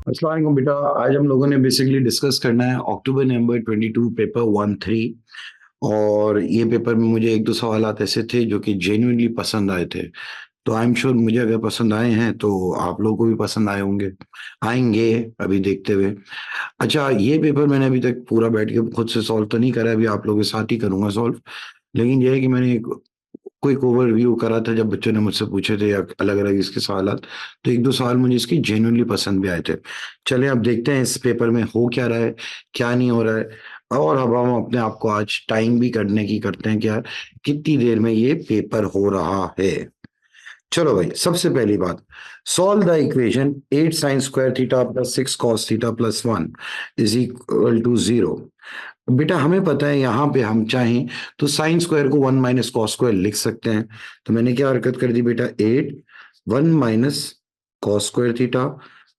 अस्सलाम वालेकुम बेटा। आज हम लोगों ने बेसिकली डिस्कस करना है अक्टूबर नवंबर 22 पेपर 1-3। और ये पेपर में मुझे एक दो सवाल ऐसे थे जो कि जेन्युइनली पसंद आए थे। तो आई एम श्योर मुझे अगर पसंद आए हैं तो आप लोगों को भी पसंद आए होंगे, आएंगे अभी देखते हुए। अच्छा, ये पेपर मैंने अभी तक पूरा बैठ के खुद से सॉल्व तो नहीं करा, अभी आप लोगों के साथ ही करूंगा सॉल्व। लेकिन यह है कि मैंने क्विक ओवरव्यू करा था जब बच्चों ने मुझसे पूछे थे अलग अलग इसके सवाल, तो एक दो सवाल मुझे इसकी जेन्युइनली पसंद भी आए थे। चले अब देखते हैं इस पेपर में हो क्या रहा है, क्या नहीं हो रहा है। और अब हम अपने आप को आज टाइम भी करने की करते हैं कि यार कितनी देर में ये पेपर हो रहा है। चलो भाई, सबसे पहली बात, solve the equation 8 sine square theta plus 6 cos theta plus 1 is equal to 0। बेटा हमें पता है यहां पे हम चाहें तो साइन स्क्वायर को 1 माइनस कॉस स्क्वायर लिख सकते हैं। तो मैंने क्या हरकत कर दी बेटा, 8 1 minus cos square theta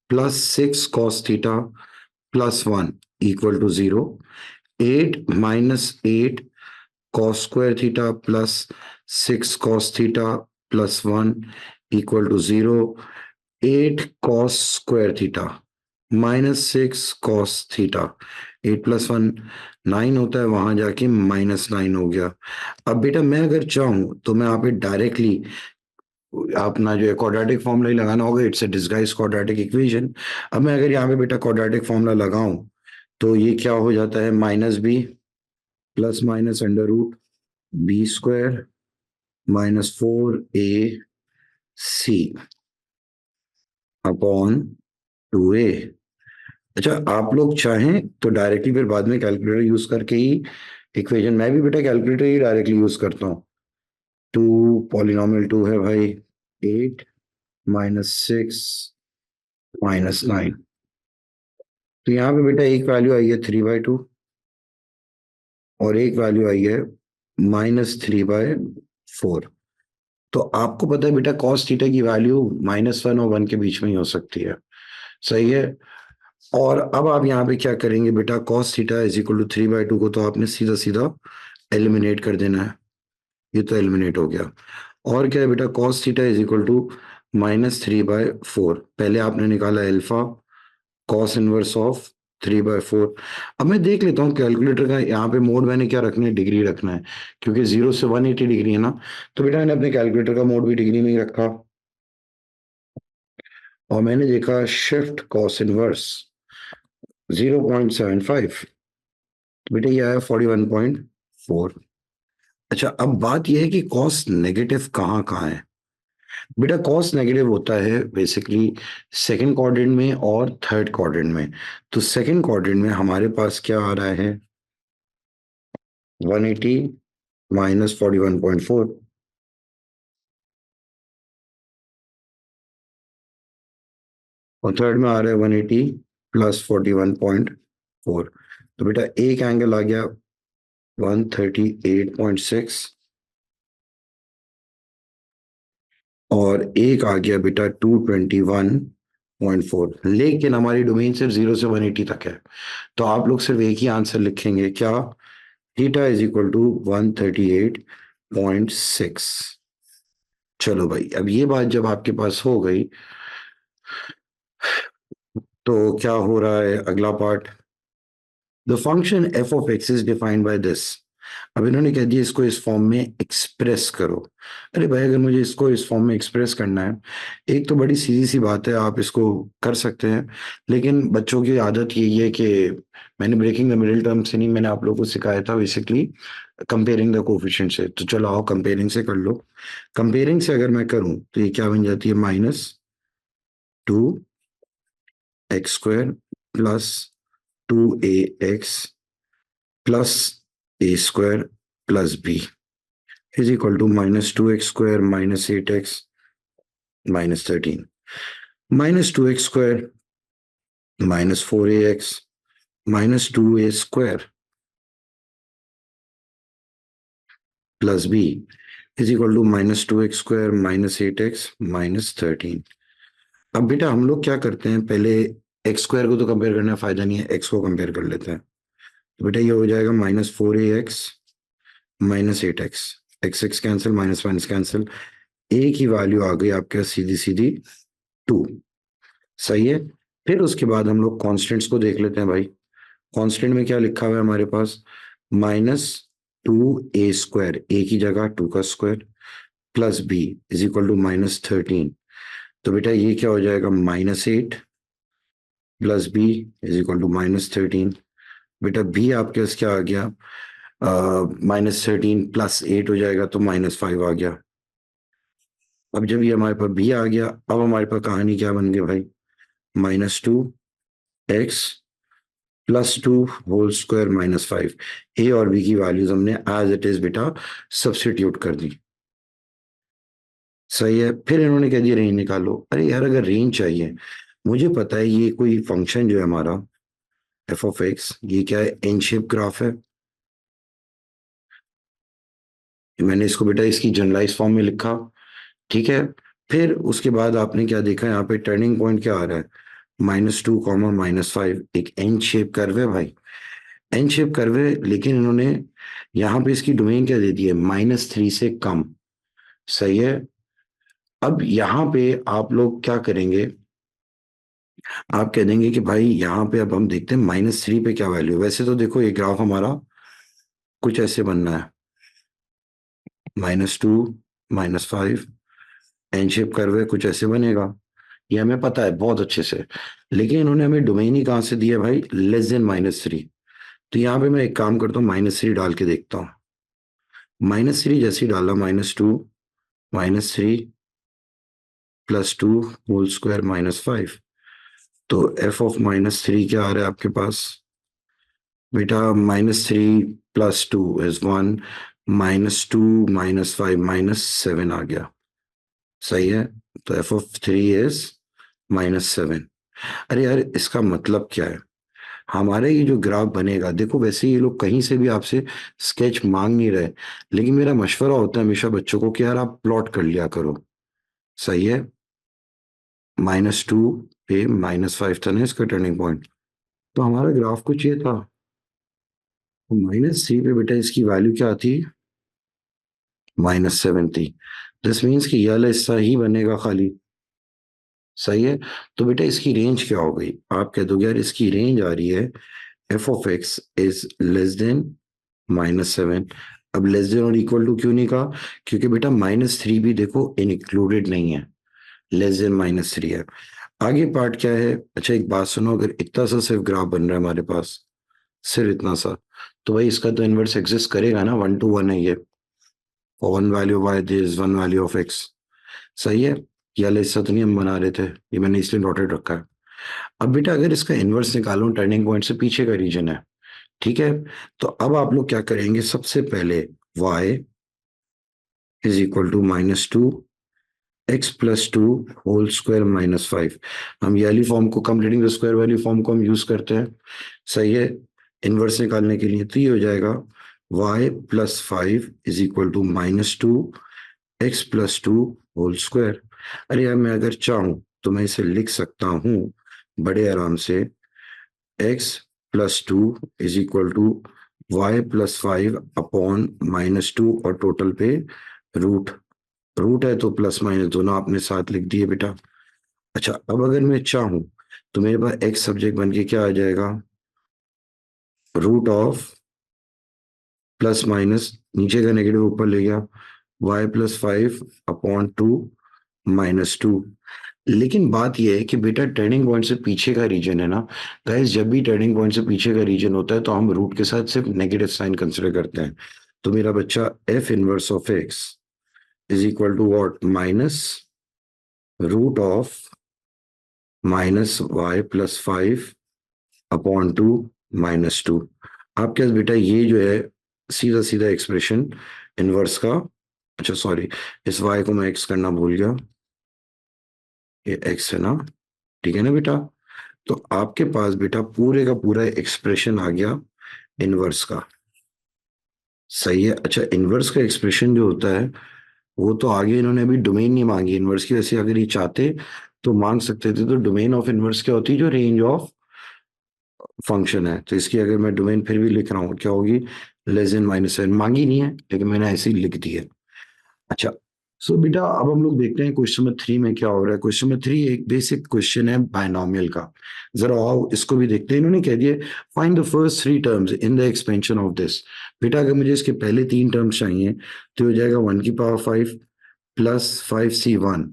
plus 6 cos theta plus 1 equal to 0। 8 minus 8 cos square theta plus 6 cos theta plus 1 equal to 0। 8 cos square theta minus 6 cos theta, 8 plus 1 9 होता है, वहां जाके -9 हो गया। अब बेटा मैं अगर चाहूं तो मैं यहाँ पे डायरेक्टली अपना जो है क्वाड्रेटिक फॉर्मूला ही लगाना होगा, it's a disguise quadratic equation. अब मैं अगर यहाँ पे बेटा क्वाड्रेटिक फॉर्मूला लगाऊं तो ये क्या हो जाता है, -b plus minus under root B square minus 4ac upon 2a। अच्छा, आप लोग चाहें तो डायरेक्टली फिर बाद में कैलकुलेटर यूज करके ही इक्वेशन, मैं भी बेटा कैलकुलेटर ही डायरेक्टली यूज करता हूँ। टू पॉलिनोमियल टू है भाई, 8 माइनस 6 माइनस 9। तो यहाँ पे बेटा एक वैल्यू आई है 3/2 और एक वैल्यू आई है -3/4। तो आपको पता है बेटा कॉस थीटा की वैल्यू -1 और 1 के बीच में ही हो सकती है, सही है। और अब आप यहाँ पे क्या करेंगे बेटा, cos theta is equal to 3/2 को तो आपने सीधा सीधा एलिमिनेट कर देना है, ये तो एलिमिनेट हो गया। और क्या है बेटा, cos theta is equal to -3/4, पहले आपने निकाला अल्फा कॉस इनवर्स ऑफ 3/4। अब मैं देख लेता हूँ कैलकुलेटर का यहाँ पे मोड मैंने क्या रखना है, डिग्री रखना है, क्योंकि 0 से 180 डिग्री है ना। तो बेटा मैंने अपने कैलकुलेटर का मोड भी डिग्री में ही रखा और मैंने देखा शिफ्ट कॉस इनवर्स 0.75, तो बेटा ये आया 41.4। अच्छा, अब बात यह है कि कॉस नेगेटिव कहाँ कहाँ है। बेटा कॉस नेगेटिव होता है बेसिकली सेकंड क्वाड्रेंट में और थर्ड क्वाड्रेंट में। तो सेकंड क्वाड्रेंट में हमारे पास क्या आ रहा है, 180 माइनस 41.4, और थर्ड में आ रहा है 180 प्लस 41.4। तो बेटा एक एंगल आ गया 138.6 और एक आ गया बेटा 221.4, लेकिन हमारी डोमेन सिर्फ 0 से 180 तक है। तो आप लोग सिर्फ एक ही आंसर लिखेंगे, क्या, थीटा इज इक्वल टू 138.6। चलो भाई, अब ये बात जब आपके पास हो गई तो क्या हो रहा है अगला part, the function F of x is defined by this. अब इन्होंने कह दिया इसको इस फॉर्म में एक्सप्रेस करो। अरे भाई, अगर मुझे इसको इस फॉर्म में एक्सप्रेस करना है, एक तो बड़ी सीधी सी बात है, आप इसको कर सकते हैं। लेकिन बच्चों की आदत यही है कि मैंने ब्रेकिंग द मिडिल टर्म से नहीं, मैंने आप लोगों को सिखाया था बेसिकली कंपेयरिंग द कोफिशिएंट से। तो चलो आओ कंपेयरिंग से कर लो। कंपेयरिंग से अगर मैं करूं तो ये क्या बन जाती है, -2x² plus 2ax plus a² plus b is equal to -2x² minus 8x minus 13, -2x² minus 4ax minus 2a² plus b is equal to -2x² minus 8x minus 13। अब बेटा हम लोग क्या करते हैं, पहले x² को तो कंपेयर करने का फायदा नहीं है, x को कंपेयर कर लेते हैं। तो बेटा ये हो जाएगा -4ax minus 8x, x x cancel, minus minus cancel, एक ही वैल्यू आ गई आपके सीधी सीधी 2, सही है। फिर उसके बाद हम लोग कॉन्स्टेंट्स को देख लेते हैं भाई। कांस्टेंट में क्या लिखा हुआ है हमारे पास, -2a², ए की जगह 2 का square, plus B is equal to -13। तो बेटा ये क्या हो जाएगा, -8 plus B is equal to -13। बेटा बी आपके पास क्या आ गया, -13 प्लस 8 हो जाएगा तो -5 आ गया। अब जब ये हमारे पास बी आ गया, अब हमारे पास कहानी क्या बन गई भाई, -2x +2 होल स्क्वायर -5। ए और बी की वैल्यूज हमने एज इट इज बेटा सब्स्टिट्यूट कर दी। सही है। फिर इन्होंने कह दिया रेंज निकालो। अरे यार अगर रेंज चाहिए, मुझे पता है ये कोई फंक्शन जो है हमारा f(x), ये क्या है, एन शेप ग्राफ है। मैंने इसको बेटा इसकी जनरलाइज फॉर्म में लिखा, ठीक है। फिर उसके बाद आपने क्या देखा, यहाँ पे टर्निंग पॉइंट क्या आ रहा है, -2, -5, एक एन शेप कर्व है भाई। एन शेप कर्व है, लेकिन इन्होंने यहाँ पे इसकी डोमेन क्या दे दी है, -3 से कम। सही है। अब यहाँ पे आप लोग क्या करेंगे, आप कह देंगे कि भाई यहाँ पे अब हम देखते हैं -3 पे क्या वैल्यू है। वैसे तो देखो ये ग्राफ हमारा कुछ ऐसे बनना है, -2, -5, एन शेप कर्व है, कुछ ऐसे बनेगा। ये हमें पता है बहुत अच्छे से, लेकिन इन्होंने हमें डोमेन ही कहाँ से दिया है भाई, <<3। तो यहाँ पे मैं एक काम करता हूँ, -3 डाल के देखता हूँ। -3 जैसे ही डाला, -2, -3 +2 होल स्क्वायर -5। तो f(-3) क्या आ रहा है आपके पास बेटा, -3 +2 इज 1, -2 -5 -7 आ गया। सही है। तो f(3) इज -7। अरे यार इसका मतलब क्या है, हमारे ये जो ग्राफ बनेगा, देखो वैसे ये लोग कहीं से भी आपसे स्केच मांग नहीं रहे, लेकिन मेरा मशवरा होता है हमेशा बच्चों को कि यार आप प्लॉट कर लिया करो। सही है। -2 पे -5 था ना इसका टर्निंग पॉइंट, तो हमारा ग्राफ कुछ ये था। -3 पे बेटा इसकी वैल्यू क्या थी, -7 थी। दिस मीन्स कि ये वाला हिस्सा ही बनेगा खाली। सही है। तो बेटा इसकी रेंज क्या हो गई, आप कह दोगे यार इसकी रेंज आ रही है f(x) इज << -7। अब लेस देन और इक्वल टू क्यों नहीं कहा, क्योंकि बेटा -3 भी देखो इनक्लूडेड नहीं है, लेस देन -3 है। आगे पार्ट क्या है, अच्छा एक बात सुनो, अगर इतना सा सिर्फ ग्राफ बन रहा है हमारे पास, सिर्फ इतना सा, तो भाई इसका तो इनवर्स एग्जिस्ट करेगा ना, 1 to 1 है ये। और one value of y this, one value of x। सही है। ये वाला हिस्सा तो नहीं हम बना रहे थे, ये मैंने इसलिए डॉटेड रखा है। अब बेटा अगर इसका इनवर्स निकालो, टर्निंग पॉइंट से पीछे का रीजन है, ठीक है। तो अब आप लोग क्या करेंगे, सबसे पहले y is equal to -2 x +2 whole square -5। हम ये वाली फॉर्म को, कंप्लीटिंग द स्क्वायर वाली फॉर्म को हम यूज करते हैं। सही है। इनवर्स निकालने के लिए तो ये हो जाएगा y+5 is equal to -2 x +2 whole square. अरे यार मैं अगर चाहूं तो मैं इसे लिख सकता हूं बड़े आराम से, x+2 is equal to y+5 upon -2, और टोटल पे रूट, रूट है तो प्लस माइनस दोनों आपने साथ लिख दिए बेटा। अच्छा अब अगर मैं चाहूं तो मेरे पास x सब्जेक्ट बन के क्या आ जाएगा, रूट ऑफ प्लस माइनस, नीचे का नेगेटिव ऊपर ले गया, y+5 अपॉन 2 -2। लेकिन बात यह है कि बेटा टर्निंग पॉइंट से पीछे का रीजन है ना गाइस, जब भी टर्निंग पॉइंट से पीछे का रीजन होता है तो हम रूट के साथ सिर्फ नेगेटिव साइन कंसिडर करते हैं। तो मेरा बच्चा f(1)(x) is equal to what, root of -y+5 upon 2 -2। आपके पास बेटा ये जो है सीधा सीधा एक्सप्रेशन इनवर्स का, अच्छा सॉरी, इस y को मैं x करना भूल गया, ये x है ना, ठीक है ना बेटा। तो आपके पास बेटा पूरे का पूरा एक्सप्रेशन आ गया इनवर्स का। सही है। अच्छा इनवर्स का एक्सप्रेशन जो होता है, वो तो आगे इन्होंने अभी डोमेन नहीं मांगी इनवर्स की, वैसे अगर ये चाहते तो मांग सकते थे। तो डोमेन ऑफ इनवर्स क्या होती है, जो रेंज ऑफ फंक्शन है। तो इसकी अगर मैं डोमेन फिर भी लिख रहा हूँ, क्या होगी, << -7। मांगी नहीं है लेकिन मैंने ऐसे ही लिख दी है। अच्छा सो बेटा अब हम लोग देखते हैं क्वेश्चन नंबर 3 में क्या हो रहा है। क्वेश्चन नंबर 3 एक बेसिक क्वेश्चन है बायनोमियल का। जरा आओ इसको भी देखते हैं। इन्होंने कह दिया find the first three terms in the expansion of this. बेटा अगर मुझे इसके पहले तीन टर्म्स चाहिए तो हो जाएगा 1 की पावर 5 प्लस 5c1,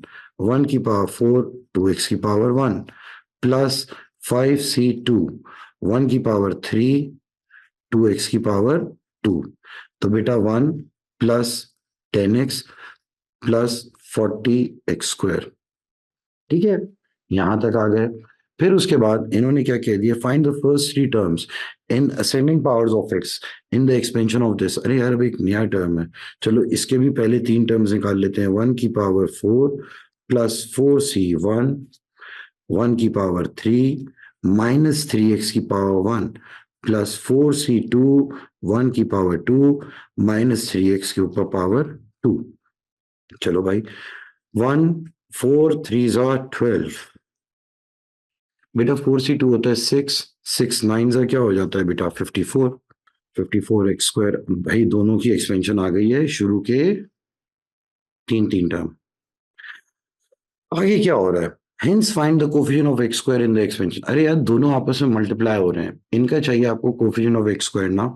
1 की पावर 4 2x की पावर 1 प्लस 5c2, 1 की पावर 3 2x की पावर 2। तो बेटा 1 प्लस 10x प्लस 40x²। ठीक है, यहां तक आ गए। फिर उसके बाद इन्होंने क्या कह दिया, find the first three terms in ascending powers of x in the expansion of this. अरे यार एक नया टर्म है, चलो इसके भी पहले तीन टर्म्स निकाल लेते हैं। 1 की पावर 4 प्लस 4c1, 1 की पावर 3 माइनस 3x की पावर 1 प्लस 4c2, 1 की पावर 2 माइनस 3x के ऊपर पावर 2। चलो भाई 1 4 3 12। बेटा 4c2 होता है 6, 6 9 क्या हो जाता है बेटा 54, 54x²। भाई दोनों की एक्सपेंशन आ गई है शुरू के तीन तीन टर्म। आगे क्या हो रहा है, hence find the coefficient of x² in the expansion. अरे यार दोनों आपस में मल्टीप्लाई हो रहे हैं, इनका चाहिए आपको कोफिशिएंट ऑफ x² ना,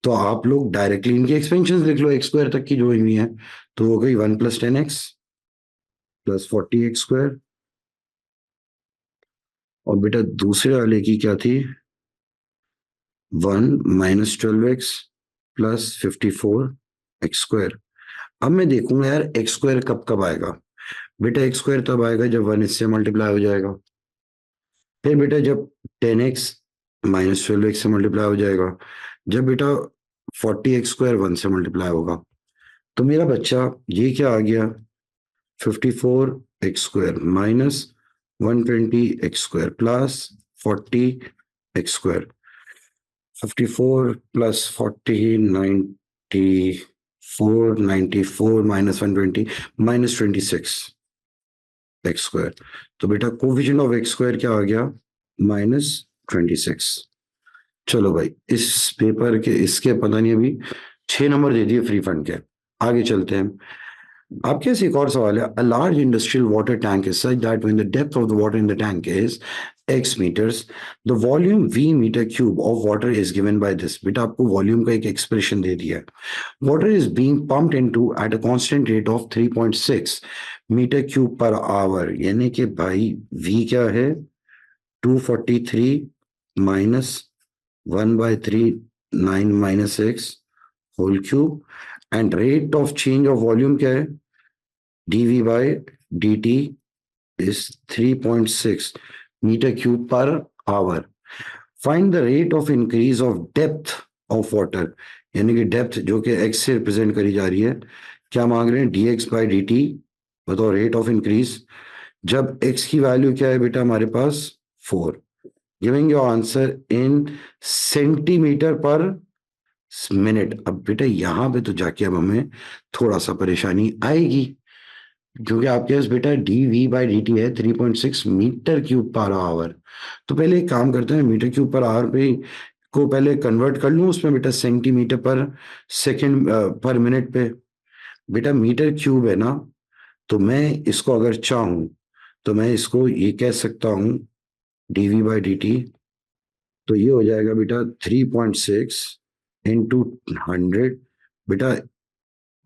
तो आप लोग डायरेक्टली इनकी एक्सपेंशन लिख लो x² तक की जो हुई है। तो हो गई 1 + 10x प्लस 40x²। और बेटा दूसरे वाले की क्या थी, 1 माइनस 12x प्लस 54x²। अब मैं देखूंगा यार x² कब कब आएगा। बेटा x² तब आएगा जब 1 इससे मल्टीप्लाई हो जाएगा। फिर बेटा जब 10x माइनस 12x से मल्टीप्लाई हो जाएगा। जब बेटा 40x² 1 से मल्टीप्लाई होगा। तो मेरा बच्चा ये क्या आ गया, 54x² minus 120x² plus 40x²। 54 plus 40 94, 94 minus 120 minus 26x²। तो बेटा कोफिशिएंट ऑफ x² क्या आ गया, -26। चलो भाई इस पेपर के इसके पता नहीं अभी 6 नंबर दे दिए फ्री फंड के। आगे चलते हैं। आपके पास एक और सवाल है। A large industrial water tank is such that when the depth of the water in the tank is x meters, the volume v meter cube of water is given by this। बेटा आपको volume का एक expression दे दिया है। Water is being pumped into at a constant rate of 3.6 metre cube per hour. यानी कि भाई v क्या है, 243 minus 1/3 9 minus x whole cube. And rate of change of volume क्या है, dv by dt is 3.6 meter cube per hour। Find the rate of increase of depth of water। यानी कि depth जो कि x से represent करी जा रही है, क्या मांग रहे हैं, dx by dt। बताओ रेट ऑफ इंक्रीज जब x की वैल्यू क्या है बेटा हमारे पास 4। Giving your answer in centimetre per minute. अब बेटा यहां पे तो जाके अब हमें थोड़ा सा परेशानी आएगी, क्योंकि आपके पास बेटा dv/dt है 3.6 मीटर क्यूब पर आवर। तो पहले एक काम करते हैं, मीटर क्यूब पर आवर पे को पहले कन्वर्ट कर लूं उसमें बेटा सेंटीमीटर पर सेकंड पर मिनट पे। बेटा मीटर क्यूब है ना, तो मैं इसको अगर चाहूं तो मैं इसको ये कह सकता हूं dv/dt। तो ये हो जाएगा बेटा 3.6 इंटू 100। बेटा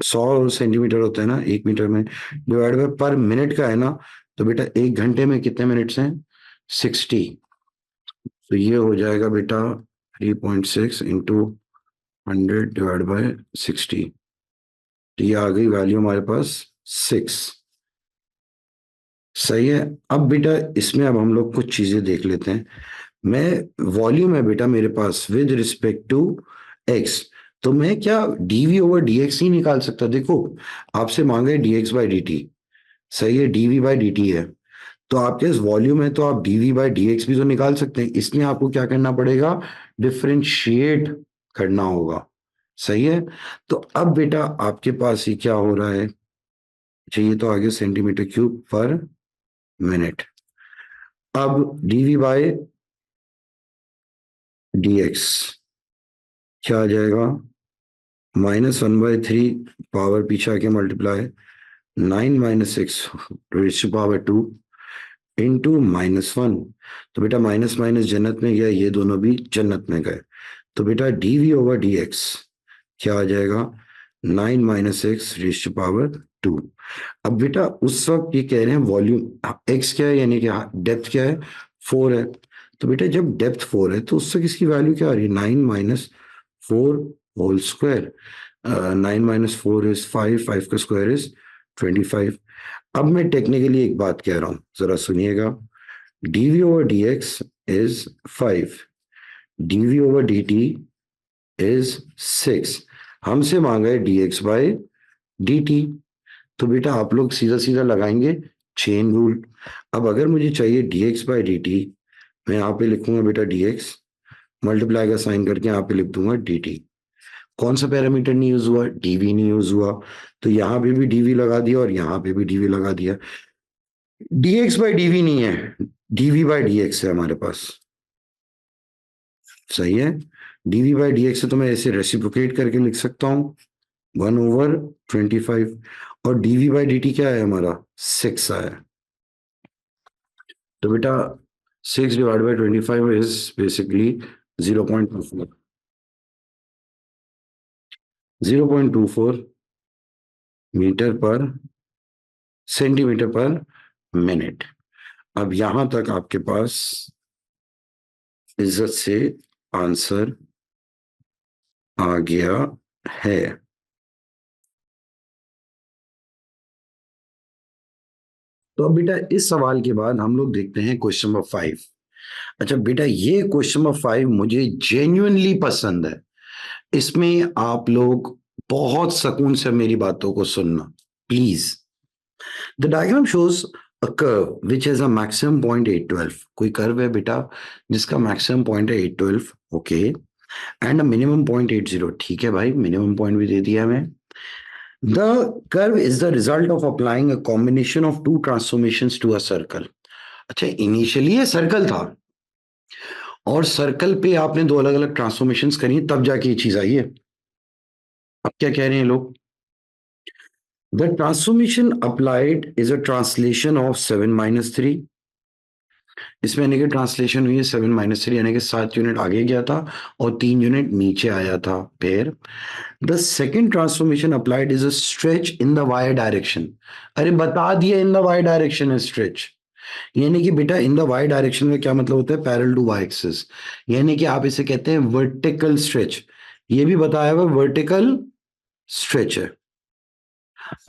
100 सेंटीमीटर होता है ना 1 मीटर में, डिवाइड बाय पर मिनट का है ना, तो बेटा 1 घंटे में कितने मिनट्स हैं, 60। तो ये हो जाएगा बेटा 3.6 इंटू 100 डिवाइड बाय 60। तो ये आ गई वैल्यू हमारे पास 6। सही है। अब बेटा इसमें अब हम लोग कुछ चीजें देख लेते हैं। मैं वॉल्यूम है बेटा मेरे पास विद रिस्पेक्ट टू एक्स, तो मैं क्या dv/dx ही निकाल सकता। देखो आपसे मांगे dx/dt, सही है, dv/dt है, तो आपके पास वॉल्यूम है तो आप dv/dx भी तो निकाल सकते हैं। इसलिए आपको क्या करना पड़ेगा, डिफरेंशिएट करना होगा। सही है। तो अब बेटा आपके पास ही क्या हो रहा है, चाहिए तो आगे सेंटीमीटर क्यूब पर मिनट। अब dv/dx क्या आ जाएगा, -1/3 पावर पीछे आके multiply 9 minus 6 raise to power 2 into -1। तो बेटा माइनस माइनस जन्नत में गया, ये दोनों भी जन्नत में गए। तो बेटा डीवी ओवर डी एक्स क्या आ जाएगा? 9 minus X raise to power 2। अब बेटा उस वक्त ये कह रहे हैं वॉल्यूम एक्स क्या है, यानी कि डेप्थ क्या है? 4 है। तो बेटा जब डेप्थ 4 है तो उस वक्त इसकी वैल्यू क्या आ रही है? 9 minus 4 whole square. 9 minus 4 is 5, 5 का स्क्वायर इज 25। अब मैं टेक्निकली एक बात कह रहा हूं, जरा सुनिएगा। dv over dx is 5, dv over dt is 6। हमसे मांगा है dx by dt। तो बेटा आप लोग सीधा सीधा लगाएंगे चेन रूल। अब अगर मुझे चाहिए dx by dt, मैं यहाँ पे लिखूंगा बेटा dx, मल्टीप्लाई का साइन करके यहाँ पे लिख दूंगा dt। कौन सा पैरामीटर नहीं यूज हुआ? dv नहीं यूज हुआ। तो यहाँ पे भी dv लगा दिया और यहाँ पे भी dv लगा दिया। dx by dv नहीं है, dv by dx है हमारे पास। सही है। dv by dx से तो मैं ऐसे रेसिप्रोकेट करके लिख सकता हूं 1/25। और dv by dt क्या है हमारा? 6 आया। तो बेटा 6 divide by 25 is basically 0.24। 0.24 metre per centimetre per minute. अब यहां तक आपके पास इज्जत से आंसर आ गया है। तो अब बेटा इस सवाल के बाद हम लोग देखते हैं क्वेश्चन नंबर 5। अच्छा बेटा ये क्वेश्चन नंबर 5 मुझे जेन्युइनली पसंद है। इसमें आप लोग बहुत सुकून से मेरी बातों को सुनना please. The diagram shows a curve which has a maximum point 812। कोई कर्व है बेटा जिसका मैक्सिमम पॉइंट है 812, okay, and a minimum point 80। ठीक है भाई, मिनिमम पॉइंट भी दे दिया हमें। The curve is the result of applying a combination of two transformations to a circle. अच्छा इनिशियली ये सर्कल था और सर्कल पे आपने दो अलग अलग ट्रांसफॉर्मेशंस करी तब जाके ये चीज आई है। अब क्या कह रहे हैं लोग? The transformation applied is a translation of 7 - 3। इसमें यानी कि ट्रांसलेशन हुई है 7 - 3, यानी कि 7 यूनिट आगे गया था और 3 यूनिट नीचे आया था। फिर the second transformation applied is a stretch in the Y direction. अरे बता दिया इन द वाई डायरेक्शन है स्ट्रेच। यानी कि बेटा इन द वाई डायरेक्शन में क्या मतलब होता है? पैरेलल टू वाई एक्सिस, यानी कि आप इसे कहते हैं वर्टिकल स्ट्रेच। ये भी बताया हुआ वर्टिकल स्ट्रेच है।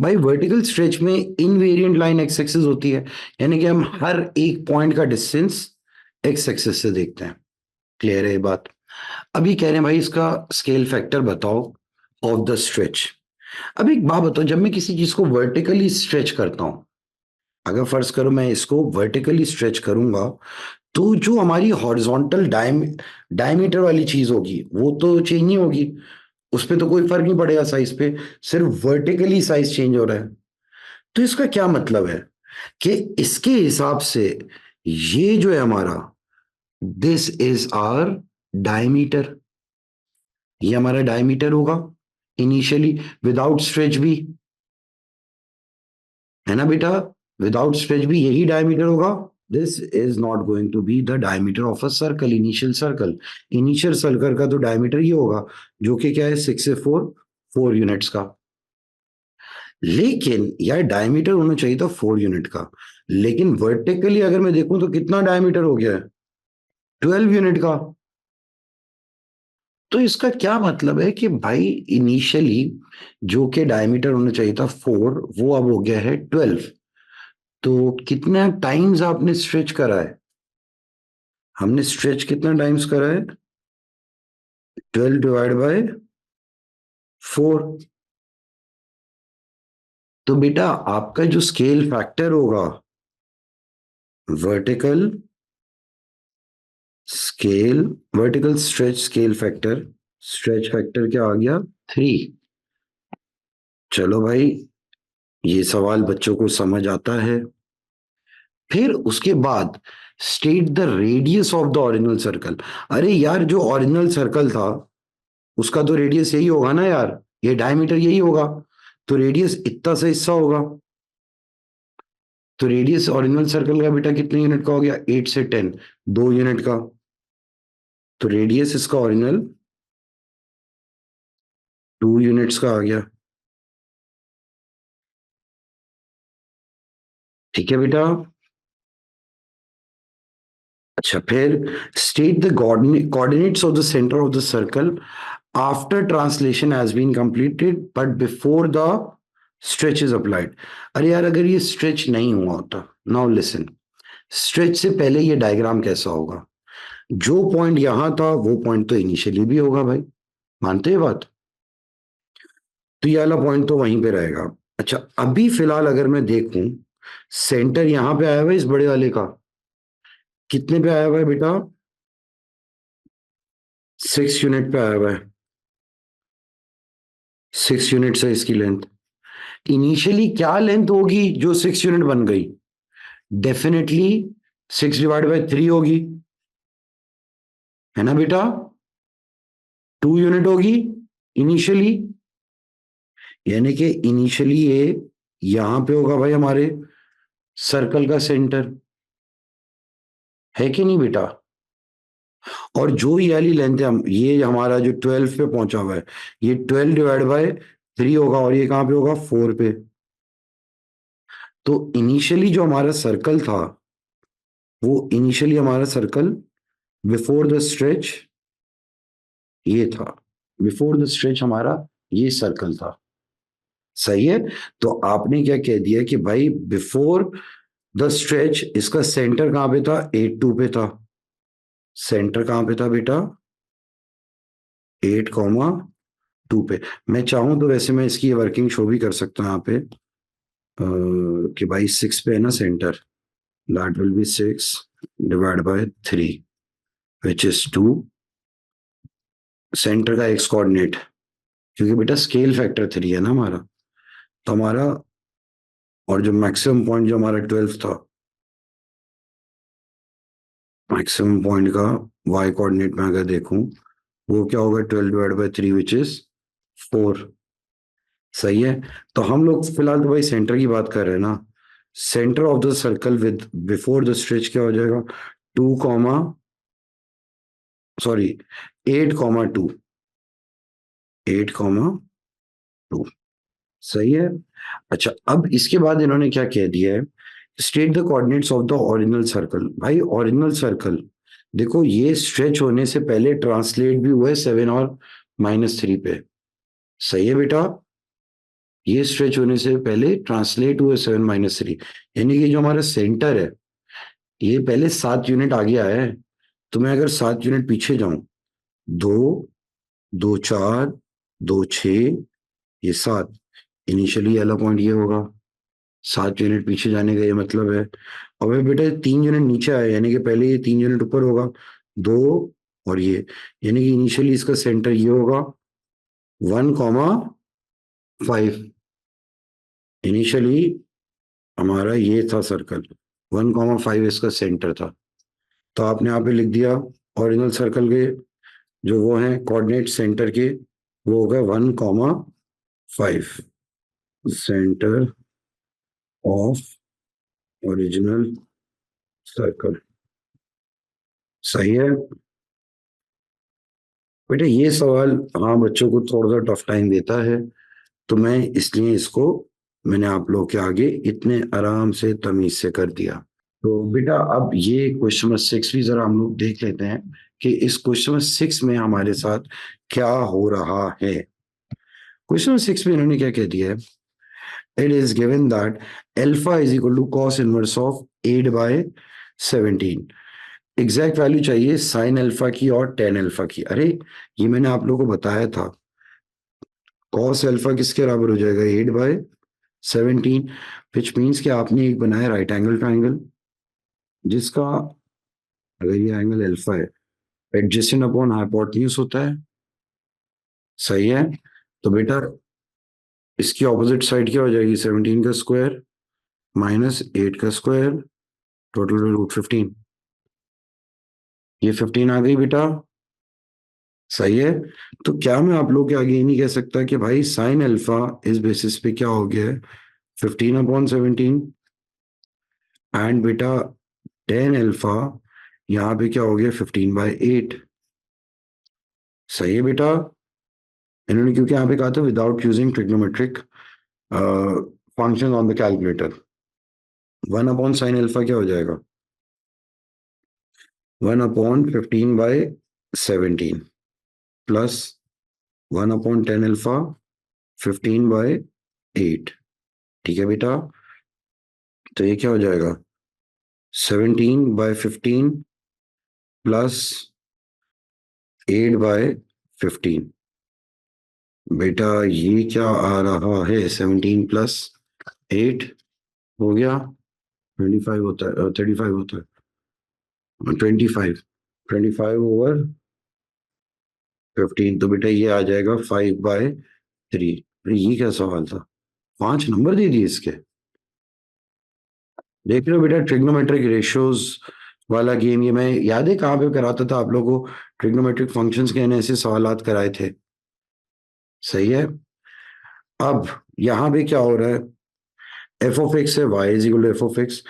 भाई वर्टिकल स्ट्रेच में इनवेरिएंट लाइन एक्स एक्सिस होती है, यानी कि हम हर एक पॉइंट का डिस्टेंस एक्स एक्सिस से देखते हैं। क्लियर है ये बात? अभी कह रहे हैं भाई इसका स्केल फैक्टर बताओ ऑफ द स्ट्रेच। अब एक बात बताओ, जब मैं किसी चीज को वर्टिकली स्ट्रेच करता हूं, अगर फर्ज करो मैं इसको वर्टिकली स्ट्रेच करूंगा, तो जो हमारी हॉरिजॉन्टल डायमीटर वाली चीज होगी वो तो चेंज नहीं होगी, उस पर तो कोई फर्क नहीं पड़ेगा साइज पे, सिर्फ वर्टिकली साइज चेंज हो रहा है। तो इसका क्या मतलब है कि इसके हिसाब से ये जो है हमारा, दिस इज आवर डायमीटर, ये हमारा डायमीटर होगा इनिशियली विदाउट स्ट्रेच भी, है ना बेटा? विदाउट स्ट्रेच भी यही डायमीटर होगा। This is not going to be the diameter of a circle, initial circle. Initial circle का तो डायमीटर ये होगा जो कि क्या है 6 से 4 यूनिट्स का। लेकिन यार डायमीटर होना चाहिए था 4 यूनिट का, लेकिन वर्टिकली अगर मैं देखूं तो कितना डायमीटर हो गया है? 12 यूनिट का। तो इसका क्या मतलब है कि भाई इनिशियली जो कि डायमीटर होना चाहिए था 4, वो अब हो गया है 12। तो कितना टाइम्स आपने स्ट्रेच करा है? हमने स्ट्रेच कितना टाइम्स करा है? 12 डिवाइड बाय 4। तो बेटा आपका जो स्केल फैक्टर होगा, vertical scale, vertical stretch scale factor, stretch factor क्या आ गया? 3। चलो भाई ये सवाल बच्चों को समझ आता है। फिर उसके बाद state the radius of the original circle. अरे यार जो ओरिजिनल सर्कल था उसका तो रेडियस यही होगा ना यार, ये डायमीटर यही होगा, तो रेडियस इतना सा हिस्सा होगा। तो रेडियस ओरिजिनल सर्कल का बेटा कितने यूनिट का हो गया? 8 से 10, 2 यूनिट का। तो रेडियस इसका ओरिजिनल 2 यूनिट्स का आ गया। ठीक है बेटा। अच्छा, फिर state the coordinates of the centre of the circle after translation has been completed but before the stretch is applied. अरे यार, अगर ये स्ट्रेच नहीं हुआ होता, नाउ लिसन, स्ट्रेच से पहले ये डायग्राम कैसा होगा? जो पॉइंट यहां था वो पॉइंट तो इनिशियली भी होगा भाई, मानते हैं बात? तो ये वाला पॉइंट तो वहीं पे रहेगा। अच्छा, अभी फिलहाल अगर मैं देखूं, सेंटर यहां पे आया हुआ है इस बड़े वाले का, कितने पे आया हुआ है बेटा? 6 यूनिट पे आया हुआ है। 6 यूनिट है इसकी लेंथ। इनिशियली क्या लेंथ होगी जो 6 यूनिट बन गई? डेफिनेटली 6/3 होगी, है ना बेटा? 2 यूनिट होगी इनिशियली, यानी कि इनिशियली ये यहां पे होगा भाई हमारे सर्कल का सेंटर, है कि नहीं बेटा? और जो ये वाली लेंथ है, हम ये हमारा जो 12 पे पहुंचा हुआ है, ये 12/3 होगा, और ये कहां पे होगा? 4 पे। तो इनिशियली जो हमारा सर्कल था, वो इनिशियली हमारा सर्कल बिफोर द स्ट्रेच ये था, बिफोर द स्ट्रेच हमारा ये सर्कल था। सही है? तो आपने क्या कह दिया कि भाई बिफोर द स्ट्रेच इसका सेंटर कहां पे था? 8 2 पे था। सेंटर कहां पे था बेटा? 8,2 पे। मैं चाहूं तो वैसे मैं इसकी वर्किंग शो भी कर सकता हूं यहाँ पे, कि भाई 6 पे है ना centre, that will be 6/3 which is 2, centre का एक्स कोऑर्डिनेट, क्योंकि बेटा स्केल फैक्टर 3 है ना हमारा, तो हमारा, और जो मैक्सिमम पॉइंट जो हमारा 12 था, मैक्सिमम पॉइंट का वाई कोऑर्डिनेट में अगर देखूं, वो क्या होगा? 12/3 विच इज 4। सही है? तो हम लोग फिलहाल तो भाई सेंटर की बात कर रहे हैं ना। Centre of the circle with before the stretch क्या हो जाएगा? 2 कॉमा, सॉरी, 8,2, 8,2। सही है? अच्छा, अब इसके बाद इन्होंने क्या कह दिया है? State the coordinates of the original circle. भाई ओरिजिनल सर्कल देखो, ये स्ट्रेच होने से पहले ट्रांसलेट भी हुआ है 7 और -3 पे। सही है बेटा? ये स्ट्रेच होने से पहले ट्रांसलेट हुआ 7 - 3, यानी कि जो हमारा सेंटर है ये पहले 7 यूनिट आगे आया है। तो मैं अगर 7 यूनिट पीछे जाऊं, 2, 2 4, 2 6, ये 7, इनिशियली वाला पॉइंट ये होगा। 7 यूनिट पीछे जाने का ये मतलब है। और भाई बेटा 3 यूनिट नीचे आया, यानी कि पहले ये 3 यूनिट ऊपर होगा, 2 और ये, यानी कि इनिशियली इसका सेंटर ये होगा 1,5। इनिशियली हमारा ये था सर्कल, 1,5 इसका सेंटर था। तो आपने यहाँ पे लिख दिया ओरिजिनल सर्कल के जो वो हैं कोऑर्डिनेट सेंटर के, वो होगा 1,5 सेंटर ऑफ ओरिजिनल सर्कल। सही है बेटा? ये सवाल हाँ बच्चों को थोड़ा सा टफ टाइम देता है, तो मैं इसलिए इसको मैंने आप लोग के आगे इतने आराम से तमीज से कर दिया। तो बेटा अब ये क्वेश्चन नंबर 6 भी जरा हम लोग देख लेते हैं कि इस क्वेश्चन नंबर 6 में हमारे साथ क्या हो रहा है। क्वेश्चन नंबर 6 में इन्होंने क्या कह दिया है? It is given that alpha is equal to cos inverse of 8/17। Exact value चाहिए साइन अल्फा की और टेन अल्फा की। अरे ये मैंने आप लोगों को बताया था, कॉस अल्फा किसके बराबर हो जाएगा? 8/17, विच मीन्स कि आपने एक बनाया राइट एंगल ट्राइंगल, जिसका अगर ये एंगल अल्फा है, एडजेसेंट अपॉन हाइपोटेन्यूज होता है। सही है? तो बेटा इसकी ऑपोजिट साइड क्या हो जाएगी? 17 का स्क्वायर -8 का स्क्वायर, टोटल √15। ये 15 आ गई बेटा। सही है? तो क्या मैं आप लोग के आगे ये नहीं कह सकता कि भाई साइन अल्फा इस बेसिस पे क्या हो गया है? 15/17। एंड बेटा टेन अल्फा यहाँ पे क्या हो गया 15/8। सही है बेटा। इन्होंने क्योंकि यहाँ पे कहा था without using trigonometric function on the calculator. 1/sin alpha क्या हो जाएगा? 1/15/17 प्लस 1/10 अल्फा 15/8। ठीक है बेटा, तो ये क्या हो जाएगा? 17/15 प्लस 8/15। बेटा ये क्या आ रहा है? 17 प्लस 8 हो गया 25 होता है, 35 होता है, 25। 25/15, तो बेटा ये आ जाएगा 5/3। ये क्या सवाल था? 5 नंबर दे दिए इसके। देख रहे हो बेटा, ट्रिग्नोमेट्रिक रेशियोज वाला गेम ये मैं याद है कहाँ पे कराता था आप लोगों को? ट्रिग्नोमेट्रिक फंक्शंस के ऐसे सवालात कराए थे। सही है। अब यहाँ पे क्या हो रहा है? एफ ऑफ एक्स है, Y is equal to F of X.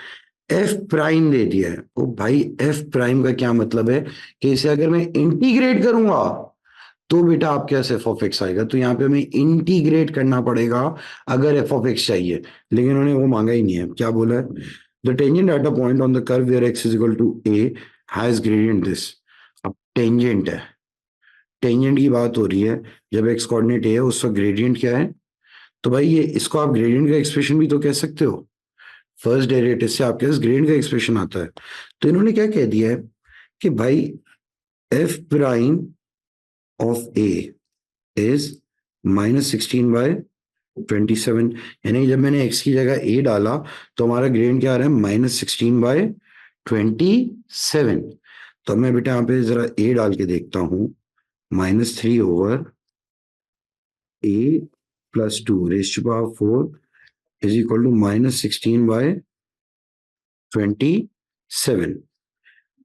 F prime दे दिया है। ओ भाई, एफ प्राइम का क्या मतलब है कि इसे अगर मैं इंटीग्रेट करूंगा तो बेटा आपके पास एफ ऑफ एक्स आएगा। तो यहाँ पे हमें इंटीग्रेट करना पड़ेगा अगर एफ ऑफ एक्स चाहिए, लेकिन उन्होंने वो मांगा ही नहीं है। क्या बोला है? The tangent at a point on the curve where X is equal to A has gradient this. अब टेंजेंट है, टेंजेंट की बात हो रही है। जब एक्स कोऑर्डिनेट ए है उस वक्त ग्रेडियंट क्या है? तो भाई ये इसको आप ग्रेडियंट का एक्सप्रेशन भी तो कह सकते हो। फर्स्ट डेरिवेटिव से आपके पास ग्रेडियंट का एक्सप्रेशन आता है। तो इन्होंने क्या कह दिया है कि भाई F prime of A is -16/27। यानी जब मैंने x की जगह a डाला तो हमारा ग्रेडियंट क्या आ रहा है? -16/27। तो मैं बेटा यहाँ पे जरा a डाल के देखता हूँ। -3/a+2⁴ is equal to -16/27।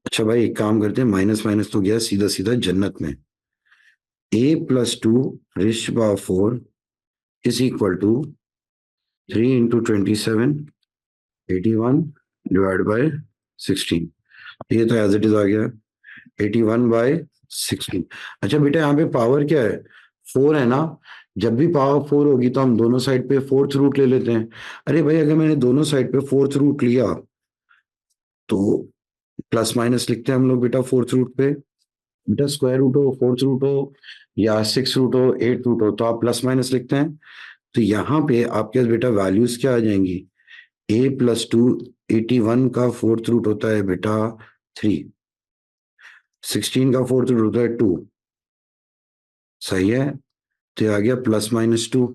अच्छा भाई, एक काम करते हैं, माइनस माइनस तो गया सीधा सीधा जन्नत में। a+2⁴ is equal to 3 × 27 81 / 16। ये तो एज इट इज आ गया 81/16। अच्छा बेटा, यहाँ पे पावर क्या है? 4 है ना। जब भी पावर 4 होगी तो हम दोनों साइड पे फोर्थ रूट ले लेते हैं। अरे भाई, अगर मैंने दोनों साइड पे फोर्थ रूट लिया तो प्लस माइनस लिखते हैं हम लोग बेटा फोर्थ रूट पे। बेटा स्क्वायर रूट हो, फोर्थ रूट हो, या 6 रूट हो, 8 रूट हो, तो आप प्लस माइनस लिखते हैं। तो यहाँ पे आपके पास बेटा वैल्यूज क्या आ जाएंगी? a+2 81 का फोर्थ रूट होता है बेटा 3, 16 का फोर्थ रूट होता है 2। सही है। तो आ गया +-2।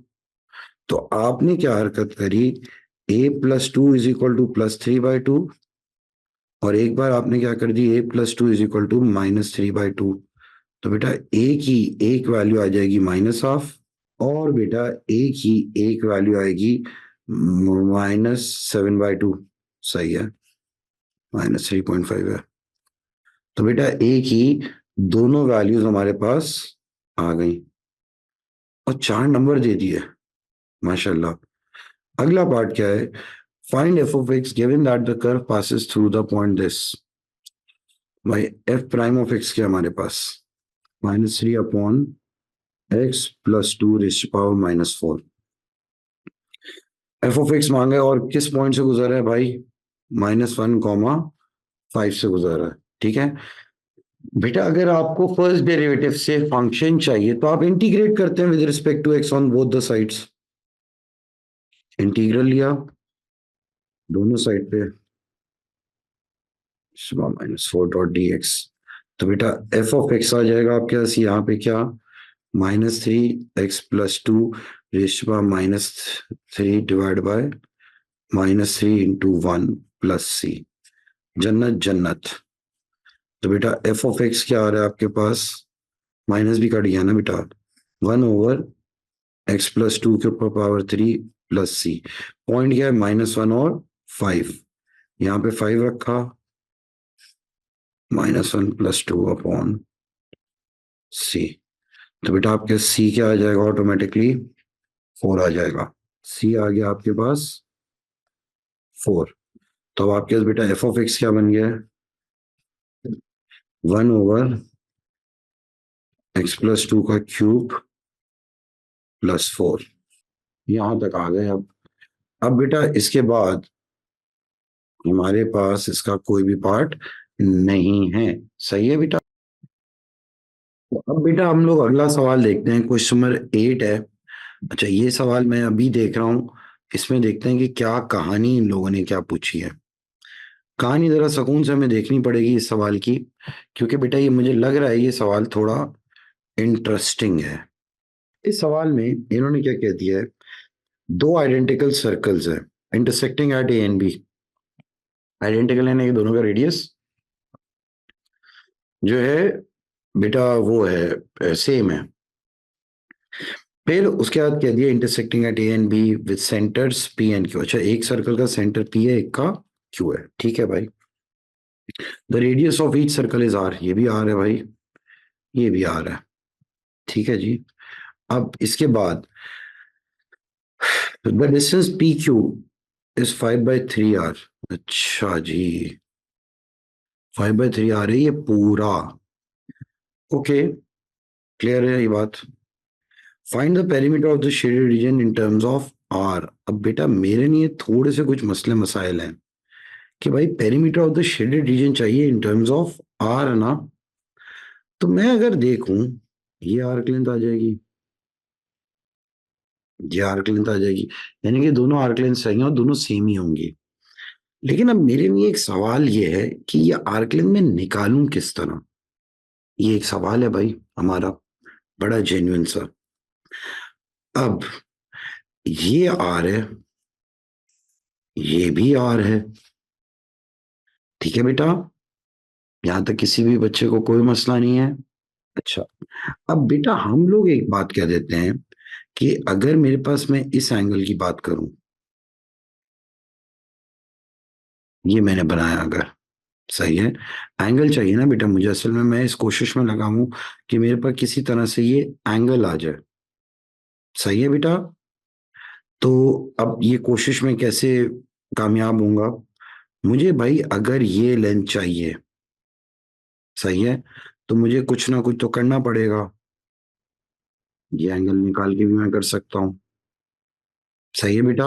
तो आपने क्या हरकत करी? a+2 इज इक्वल टू +3/2, और एक बार आपने क्या कर दी? a+2 is equal to -3/2। तो बेटा a की एक वैल्यू आ जाएगी -12, और बेटा a की एक वैल्यू आएगी -7/2। सही है, -3.5 है। तो बेटा a की दोनों वैल्यूज हमारे पास आ गई और 4 नंबर दे दिए। माशाल्लाह। अगला पार्ट क्या है? Find F of x given that the curve passes through the point this. भाई एफ प्राइम ऑफ एक्स क्या हमारे पास? -3/x+2⁴ एफ ऑफ एक्स मांगा है और किस पॉइंट से गुजर है भाई? -1, 5 से गुजर रहा है। ठीक है बेटा, अगर आपको फर्स्ट डेरिवेटिव से फंक्शन चाहिए तो आप इंटीग्रेट करते हैं with respect to X on both the sides. Integral लिया दोनों साइड पे, -4 तो बेटा एफ ऑफ एक्स आ जाएगा आपके पास यहाँ पे क्या? -3x+2⁻³ -3 × 1 + c। जन्नत जन्नत। तो बेटा एफ ऑफ एक्स क्या आ रहा है आपके पास? माइनस भी कट गया ना बेटा, 1/x+2 के ऊपर पावर 3 + c। पॉइंट क्या है? -1 और 5। यहाँ पे 5 रखा, -1+2/c। तो बेटा आपके c क्या आ जाएगा? ऑटोमेटिकली 4 आ जाएगा। c आ गया आपके पास 4। तो अब आपके पास बेटा एफ ऑफ एक्स क्या बन गया है? 1/x+2 का क्यूब +4। यहां तक आ गए। अब बेटा इसके बाद हमारे पास इसका कोई भी पार्ट नहीं है। सही है बेटा। तो अब बेटा हम लोग अगला सवाल देखते हैं, क्वेश्चन नंबर 8 है। अच्छा, ये सवाल मैं अभी देख रहा हूँ, इसमें देखते हैं कि क्या कहानी इन लोगों ने क्या पूछी है। कहानी जरा सुकून से हमें देखनी पड़ेगी इस सवाल की, क्योंकि बेटा ये मुझे लग रहा है ये सवाल थोड़ा इंटरेस्टिंग है। इस सवाल में इन्होंने क्या कह दिया है, दो आइडेंटिकल सर्कल्स है intersecting at A and B. Identical है ना, ये दोनों का रेडियस जो है बेटा वो है सेम है। फिर उसके बाद कह दिया intersecting at A and be with centres P and Q. अच्छा, एक सर्कल का सेंटर पी है, एक का क्यू है। ठीक है भाई। The radius of each circle is R. ये भी आर है भाई, ये भी आर है। ठीक है जी। अब इसके बाद the distance P Q is 5/3 R. अच्छा जी, 5/3 आर है ये पूरा। ओके, क्लियर है ये बात। Find the perimeter of the shaded region in terms of R. अब बेटा मेरे लिए थोड़े से कुछ मसले मसाइल हैं कि भाई perimeter of the shaded reason चाहिए इन टर्म्स ऑफ आर है ना। तो मैं अगर देखूं, ये आर्क लेंथ आ जाएगी, ये आर्क लेंथ आ जाएगी, यानी कि दोनों आर्क लेंथ सही हैं और दोनों सेम ही होंगी। लेकिन अब मेरे लिए एक सवाल ये है कि ये आर्क लेंथ मैं निकालूं किस तरह। ये एक सवाल है भाई हमारा, बड़ा जेन्युइन सा। अब ये आर है, ये भी आर है। ठीक है बेटा, यहां तक किसी भी बच्चे को कोई मसला नहीं है। अच्छा, अब बेटा हम लोग एक बात कह देते हैं कि अगर मेरे पास मैं इस एंगल की बात करूं, ये मैंने बनाया अगर, सही है, एंगल चाहिए ना बेटा मुझे। असल में मैं इस कोशिश में लगा हूं कि मेरे पास किसी तरह से ये एंगल आ जाए। सही है बेटा। तो अब ये कोशिश में कैसे कामयाब होऊंगा, मुझे भाई अगर ये लेंथ चाहिए, सही है, तो मुझे कुछ ना कुछ तो करना पड़ेगा। ये एंगल निकाल के भी मैं कर सकता हूँ। सही है बेटा।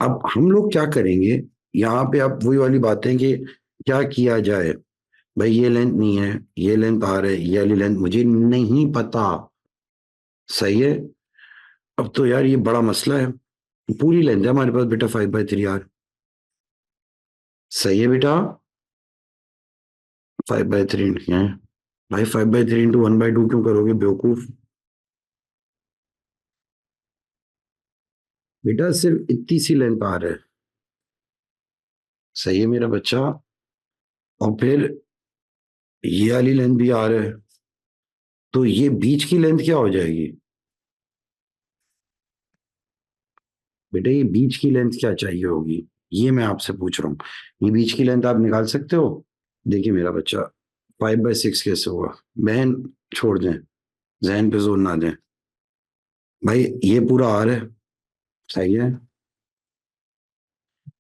अब हम लोग क्या करेंगे, यहाँ पे अब वही वाली बात है कि क्या किया जाए। भाई ये लेंथ नहीं है, ये लेंथ आ रहा है, ये वाली लेंथ मुझे नहीं पता। सही है। अब तो यार ये बड़ा मसला है। पूरी लेंथ है हमारे पास बेटा 5/3 आर। सही है बेटा। 5/3 है भाई, 5/3 इंटू 1/2 क्यों करोगे बेवकूफ। बेटा सिर्फ इतनी सी लेंथ आ रहा है। सही है मेरा बच्चा। और फिर ये वाली लेंथ भी आ रहा है, तो ये बीच की लेंथ क्या हो जाएगी बेटा, ये बीच की लेंथ क्या चाहिए होगी, ये मैं आपसे पूछ रहा हूँ। ये बीच की लेंथ आप निकाल सकते हो। देखिए मेरा बच्चा, 5/6 कैसे होगा। बहन छोड़ दें, जहन पे जोर ना दें। भाई ये पूरा आर है, सही है।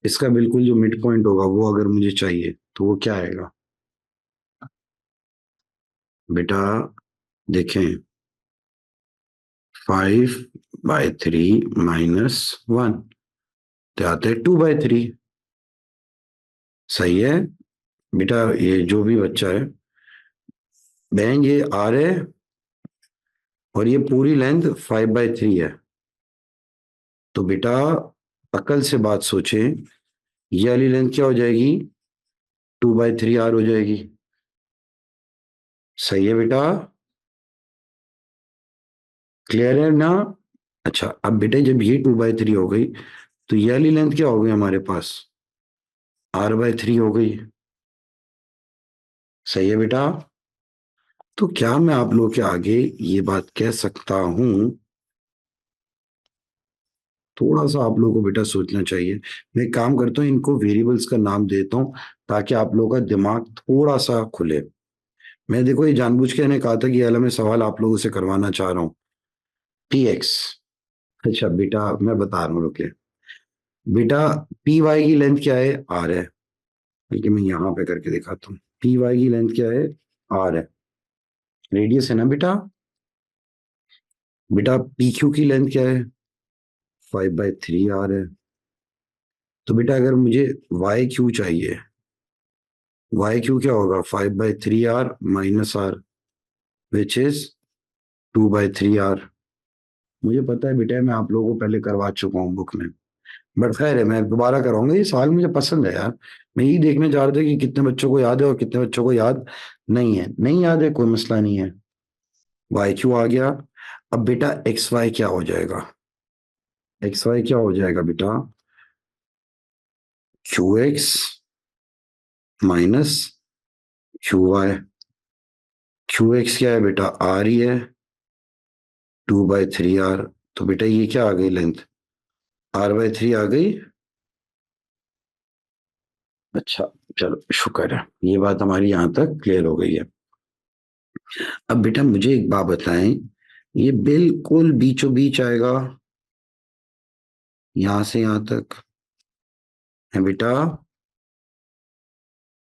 इसका बिल्कुल जो मिड पॉइंट होगा वो अगर मुझे चाहिए तो वो क्या आएगा बेटा। देखें, 5/3 -1 तो आते हैं 2/3। सही है बेटा। ये जो भी बच्चा है, बहन ये आर है और ये पूरी लेंथ 5/3 है। तो बेटा अकल से बात सोचें, ये वाली लेंथ क्या हो जाएगी, 2/3 आर हो जाएगी। सही है बेटा, क्लियर है ना। अच्छा, अब बेटा जब ये 2/3 हो गई, तो ये वाली लेंथ क्या हो गई हमारे पास, r/3 हो गई। सही है बेटा। तो क्या मैं आप लोग के आगे ये बात कह सकता हूं, थोड़ा सा आप लोगों को बेटा सोचना चाहिए। मैं एक काम करता हूँ, इनको वेरिएबल्स का नाम देता हूँ ताकि आप लोगों का दिमाग थोड़ा सा खुले। मैं देखो ये जानबूझ के मैंने कहा था कि ये वाला मैं सवाल आप लोगों से करवाना चाह रहा हूँ। px। अच्छा बेटा मैं बता रहा हूँ, रुके। बेटा पी वाई की लेंथ क्या है, आर है। बल्कि मैं यहाँ पे करके दिखाता हूँ। पी वाई की लेंथ क्या है? आर है, रेडियस है ना बेटा। बेटा पी क्यू की लेंथ क्या है? 5/3 आर है। तो बेटा अगर मुझे वाई क्यू चाहिए, वाई क्यू क्या होगा? 5/3 R minus R, which is 2/3 R. मुझे पता है बेटा, मैं आप लोगों को पहले करवा चुका हूँ बुक में, बट खैर है, मैं दोबारा कराऊंगा। ये सवाल मुझे पसंद है यार। मैं यही देखने जा रहा था कि कितने बच्चों को याद है और कितने बच्चों को याद नहीं है। नहीं याद है, कोई मसला नहीं है। वाई क्यू आ गया। अब बेटा एक्स वाई क्या हो जाएगा? एक्स वाई क्या हो जाएगा बेटा? Q X minus Q Y. Q X क्या है बेटा? आर ही है, 2/3 आर। तो बेटा ये क्या आ गई लेंथ? R/3 आ गई। अच्छा, चलो शुक्र है, ये बात हमारी यहां तक क्लियर हो गई है। अब बेटा मुझे एक बात बताएं, ये बिल्कुल बीचों बीच आएगा, यहां से यहां तक है बेटा,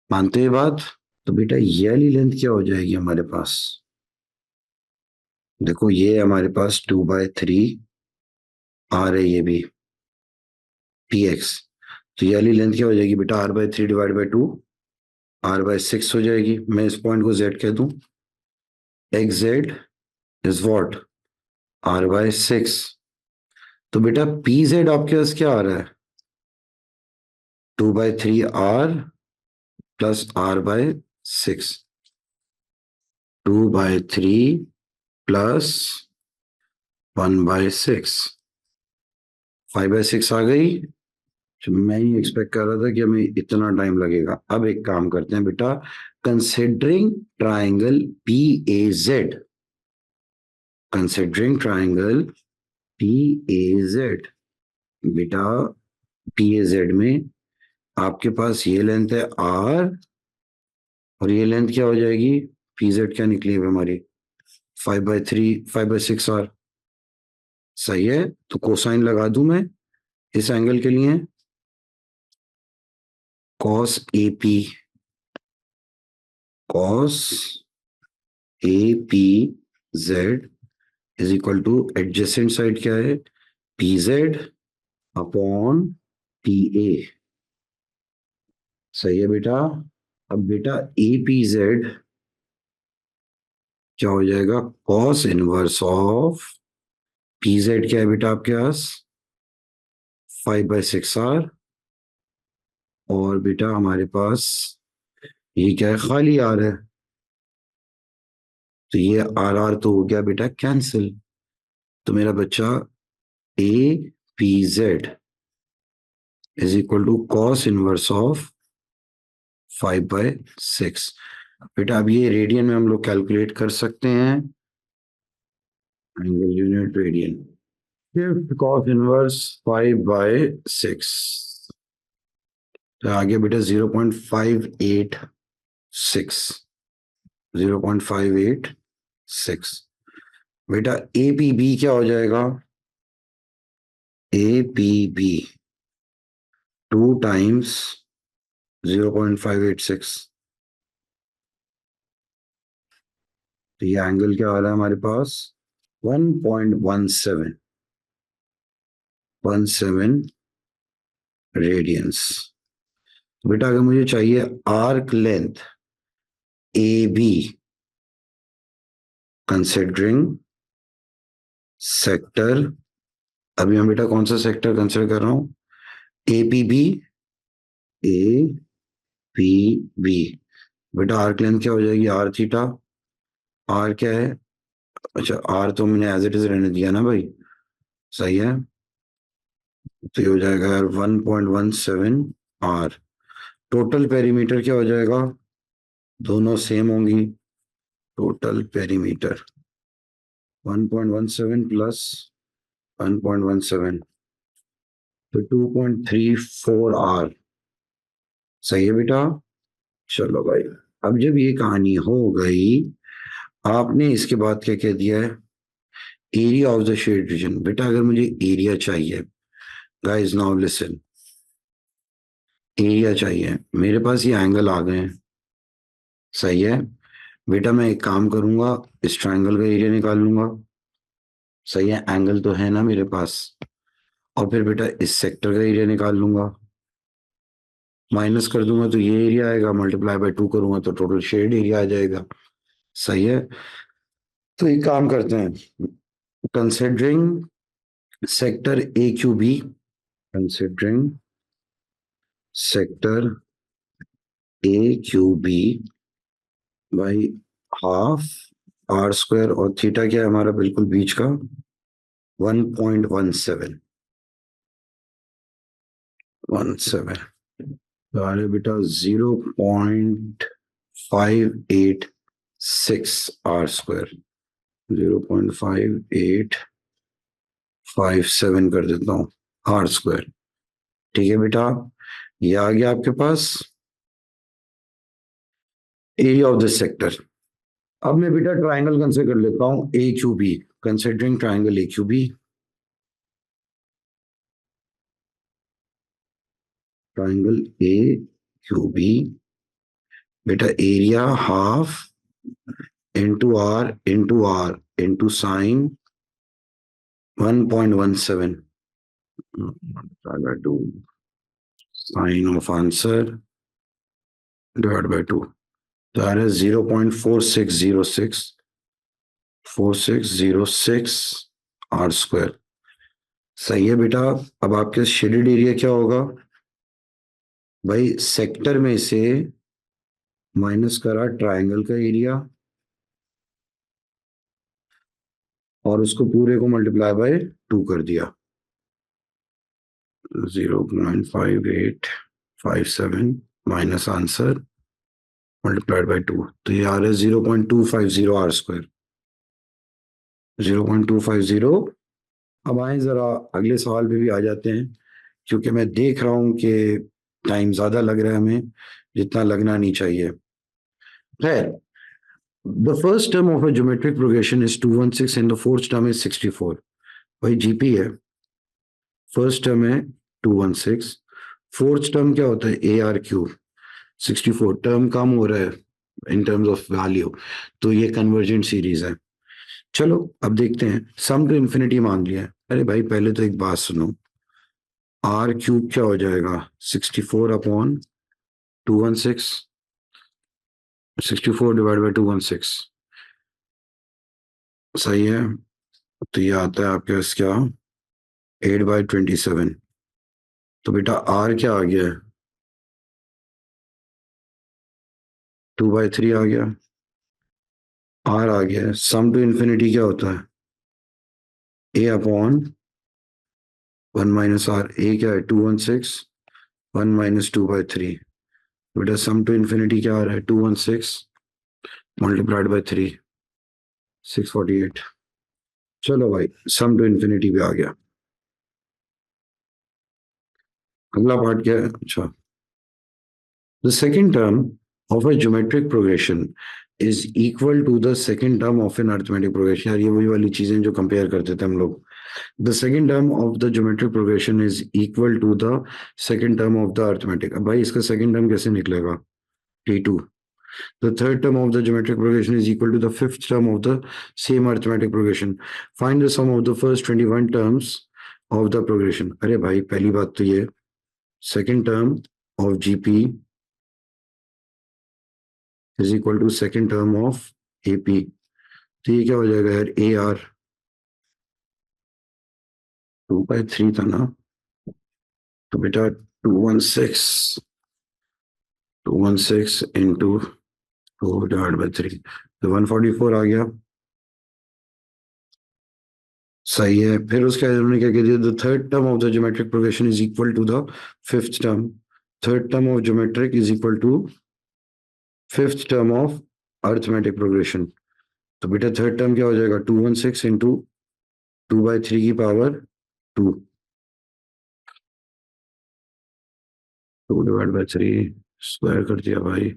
मानते हैं बात? तो बेटा ये वाली लेंथ क्या हो जाएगी हमारे पास? देखो ये हमारे पास 2/3 आर है, ये भी पी एक्स। तो ये वाली लेंथ क्या हो जाएगी बेटा? R/3/2, R/6 हो जाएगी। मैं इस पॉइंट को जेड कह दूं। X Z is what? R/6। तो बेटा पी जेड आपके पास क्या आ रहा है? 2/3 आर प्लस R/6। 2/3 प्लस 1/6, 5/6 आ गई। तो मैं ही एक्सपेक्ट कर रहा था कि हमें इतना टाइम लगेगा। अब एक काम करते हैं बेटा, considering triangle P A Z, considering triangle P A Z, बेटा पी ए जेड में आपके पास ये लेंथ है आर, और ये लेंथ क्या हो जाएगी? पी जेड क्या निकली है हमारी? 5/6 आर। सही है। तो कोसाइन लगा दूं मैं इस एंगल के लिए, cos A P, cos A P Z is equal two adjacent side क्या है? P Z upon P A. सही है बेटा। अब बेटा ए पी जेड क्या हो जाएगा? Cos inverse of P Z क्या है बेटा आपके पास? 5/6 आर। और बेटा हमारे पास ये क्या है? खाली आर है। तो ये आर आर तो हो गया बेटा कैंसिल। तो मेरा बच्चा A P Z is equal to cos inverse of 5/6। बेटा अब ये रेडियन में हम लोग कैलकुलेट कर सकते हैं, angle unit radian. Fifth cos inverse 5/6, तो आगे बेटा 0.586, 0.586। बेटा ए पी बी क्या हो जाएगा? A P B 2 times 0.586। तो ये एंगल क्या आ रहा है हमारे पास? 1.17 रेडियंस। बेटा अगर मुझे चाहिए arc length A B considering sector, अभी मैं बेटा कौन सा सेक्टर कंसिडर कर रहा हूं? A P B, A P B. बेटा आर्क लेंथ क्या हो जाएगी? Are theta. आर क्या है? अच्छा आर तो मैंने एज इट इज रहने दिया ना भाई। सही है। तो ये हो जाएगा यार 1.17 आर। टोटल पेरीमीटर क्या हो जाएगा? दोनों सेम होंगी। टोटल पेरीमीटर 1.17 प्लस 1.17, तो 2.34 आर। सही है बेटा। चलो भाई, अब जब ये कहानी हो गई, आपने इसके बाद क्या कह दिया है? Area of the shade region. बेटा अगर मुझे एरिया चाहिए, गाइस नाउ लिसन, एरिया चाहिए, मेरे पास ये एंगल आ गए हैं, सही है बेटा। मैं एक काम करूंगा, इस ट्रायंगल का एरिया निकाल लूंगा, सही है, एंगल तो है ना मेरे पास। और फिर बेटा इस सेक्टर का एरिया निकाल लूंगा, माइनस कर दूंगा तो ये एरिया आएगा, मल्टीप्लाई बाय 2 करूंगा तो टोटल शेड एरिया आ जाएगा, सही है। तो एक काम करते हैं, considering sector A Q B, considering sector A Q B by half R square, और थीटा क्या है हमारा बिल्कुल बीच का, 1.17 तो आ रहा है बेटा 0.586 आर स्क्वायर, 0.5857 कर देता हूँ आर स्क्वायर। ठीक है बेटा, ये आ गया आपके पास एरिया ऑफ दिस सेक्टर। अब मैं बेटा ट्राइंगल कंसिडर कर लेता हूँ A Q B, considering triangle A Q B, triangle A Q B बेटा, area half into R into sine 1.17 2 sine of answer divide by 2, तो आ रहा है 0.4606 आर स्क्वायर, सही है बेटा। अब आपके शेडेड एरिया क्या होगा भाई, सेक्टर में से माइनस करा ट्रायंगल का एरिया और उसको पूरे को मल्टीप्लाई बाय 2 कर दिया, 0.5857 माइनस आंसर मल्टीप्लाइड बाय 2, तो ये आ रहा है 0.250 आर स्क्वायर, 0.250। अब आए जरा अगले सवाल पे भी आ जाते हैं, क्योंकि मैं देख रहा हूं कि टाइम ज्यादा लग रहा है हमें, जितना लगना नहीं चाहिए। खैर, the first term of a geometric progression is 216 and the fourth term is 64। भाई जीपी है, फर्स्ट टर्म है 216, फोर्थ टर्म क्या होता है ए आर क्यू, 64, टर्म कम हो रहा है इन टर्म्स ऑफ वैल्यू, तो ये कन्वर्जेंट सीरीज है। चलो अब देखते हैं, सम टू इन्फिनिटी मांग लिया है। अरे भाई पहले तो एक बात सुनो, आर क्यूब क्या हो जाएगा 64 अपॉन 216, 64 डिवाइड बाई 216, सही है। तो ये आता है आपके पास क्या, 8/27। तो बेटा आर क्या आ गया, 2/3 आ गया, आर आ गया। सम टू इन्फिनिटी क्या होता है, ए अपॉन 1 - आर, ए क्या है 216, 1 - 2/3, बेटा सम टू इन्फिनिटी क्या आ रहा है 216 मल्टीप्लाइड बाई 3, 648। चलो भाई सम टू इन्फिनिटी भी आ गया। अगला पार्ट क्या है, अच्छा, the second term of a geometric progression is equal to the second term of an arithmetic progression। यार ये वही वाली चीजें जो कंपेयर करते थे हम लोग। The second term of the geometric progression is equal to the second term of the arithmetic। अब भाई इसका second term कैसे निकलेगा, T2। The third term of the geometric progression is equal to the fifth term of the same arithmetic progression। Find the sum of the first 21 terms of the progression। अरे भाई पहली बात तो ये second term of GP is equal to second term of AP, तो ये क्या हो जाएगा यार, ए आर 2/3 था ना, तो बेटा 216 इंटू 2/3, तो 144 आ गया, सही है। फिर उसके बाद हमने क्या कह दिया, the third term of the geometric progression is equal to the fifth term, third term of geometric is equal to fifth term of arithmetic progression. तो बेटा थर्ड टर्म क्या हो जाएगा, 216 इंटू 2/3 की पावर 2, 2/3 स्क्वायर कर दिया भाई,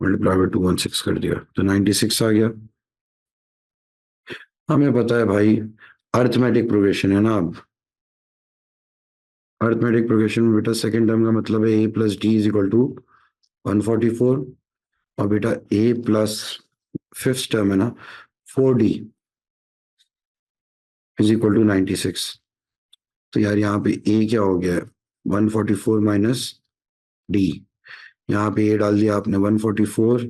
मल्टीप्लाई बाय 216 कर दिया, तो 96 आ गया। हमें पता है भाई अर्थमेटिक प्रोग्रेशन है ना, अब अर्थमेटिक प्रोग्रेशन में बेटा सेकंड टर्म का मतलब है A plus D is equal to 144, और बेटा ए प्लस फिफ्थ टर्म है ना 4d इज इक्वल टू 96। तो यार यहाँ पे ए क्या हो गया है 144 माइनस डी, यहाँ पे ए डाल दिया आपने 144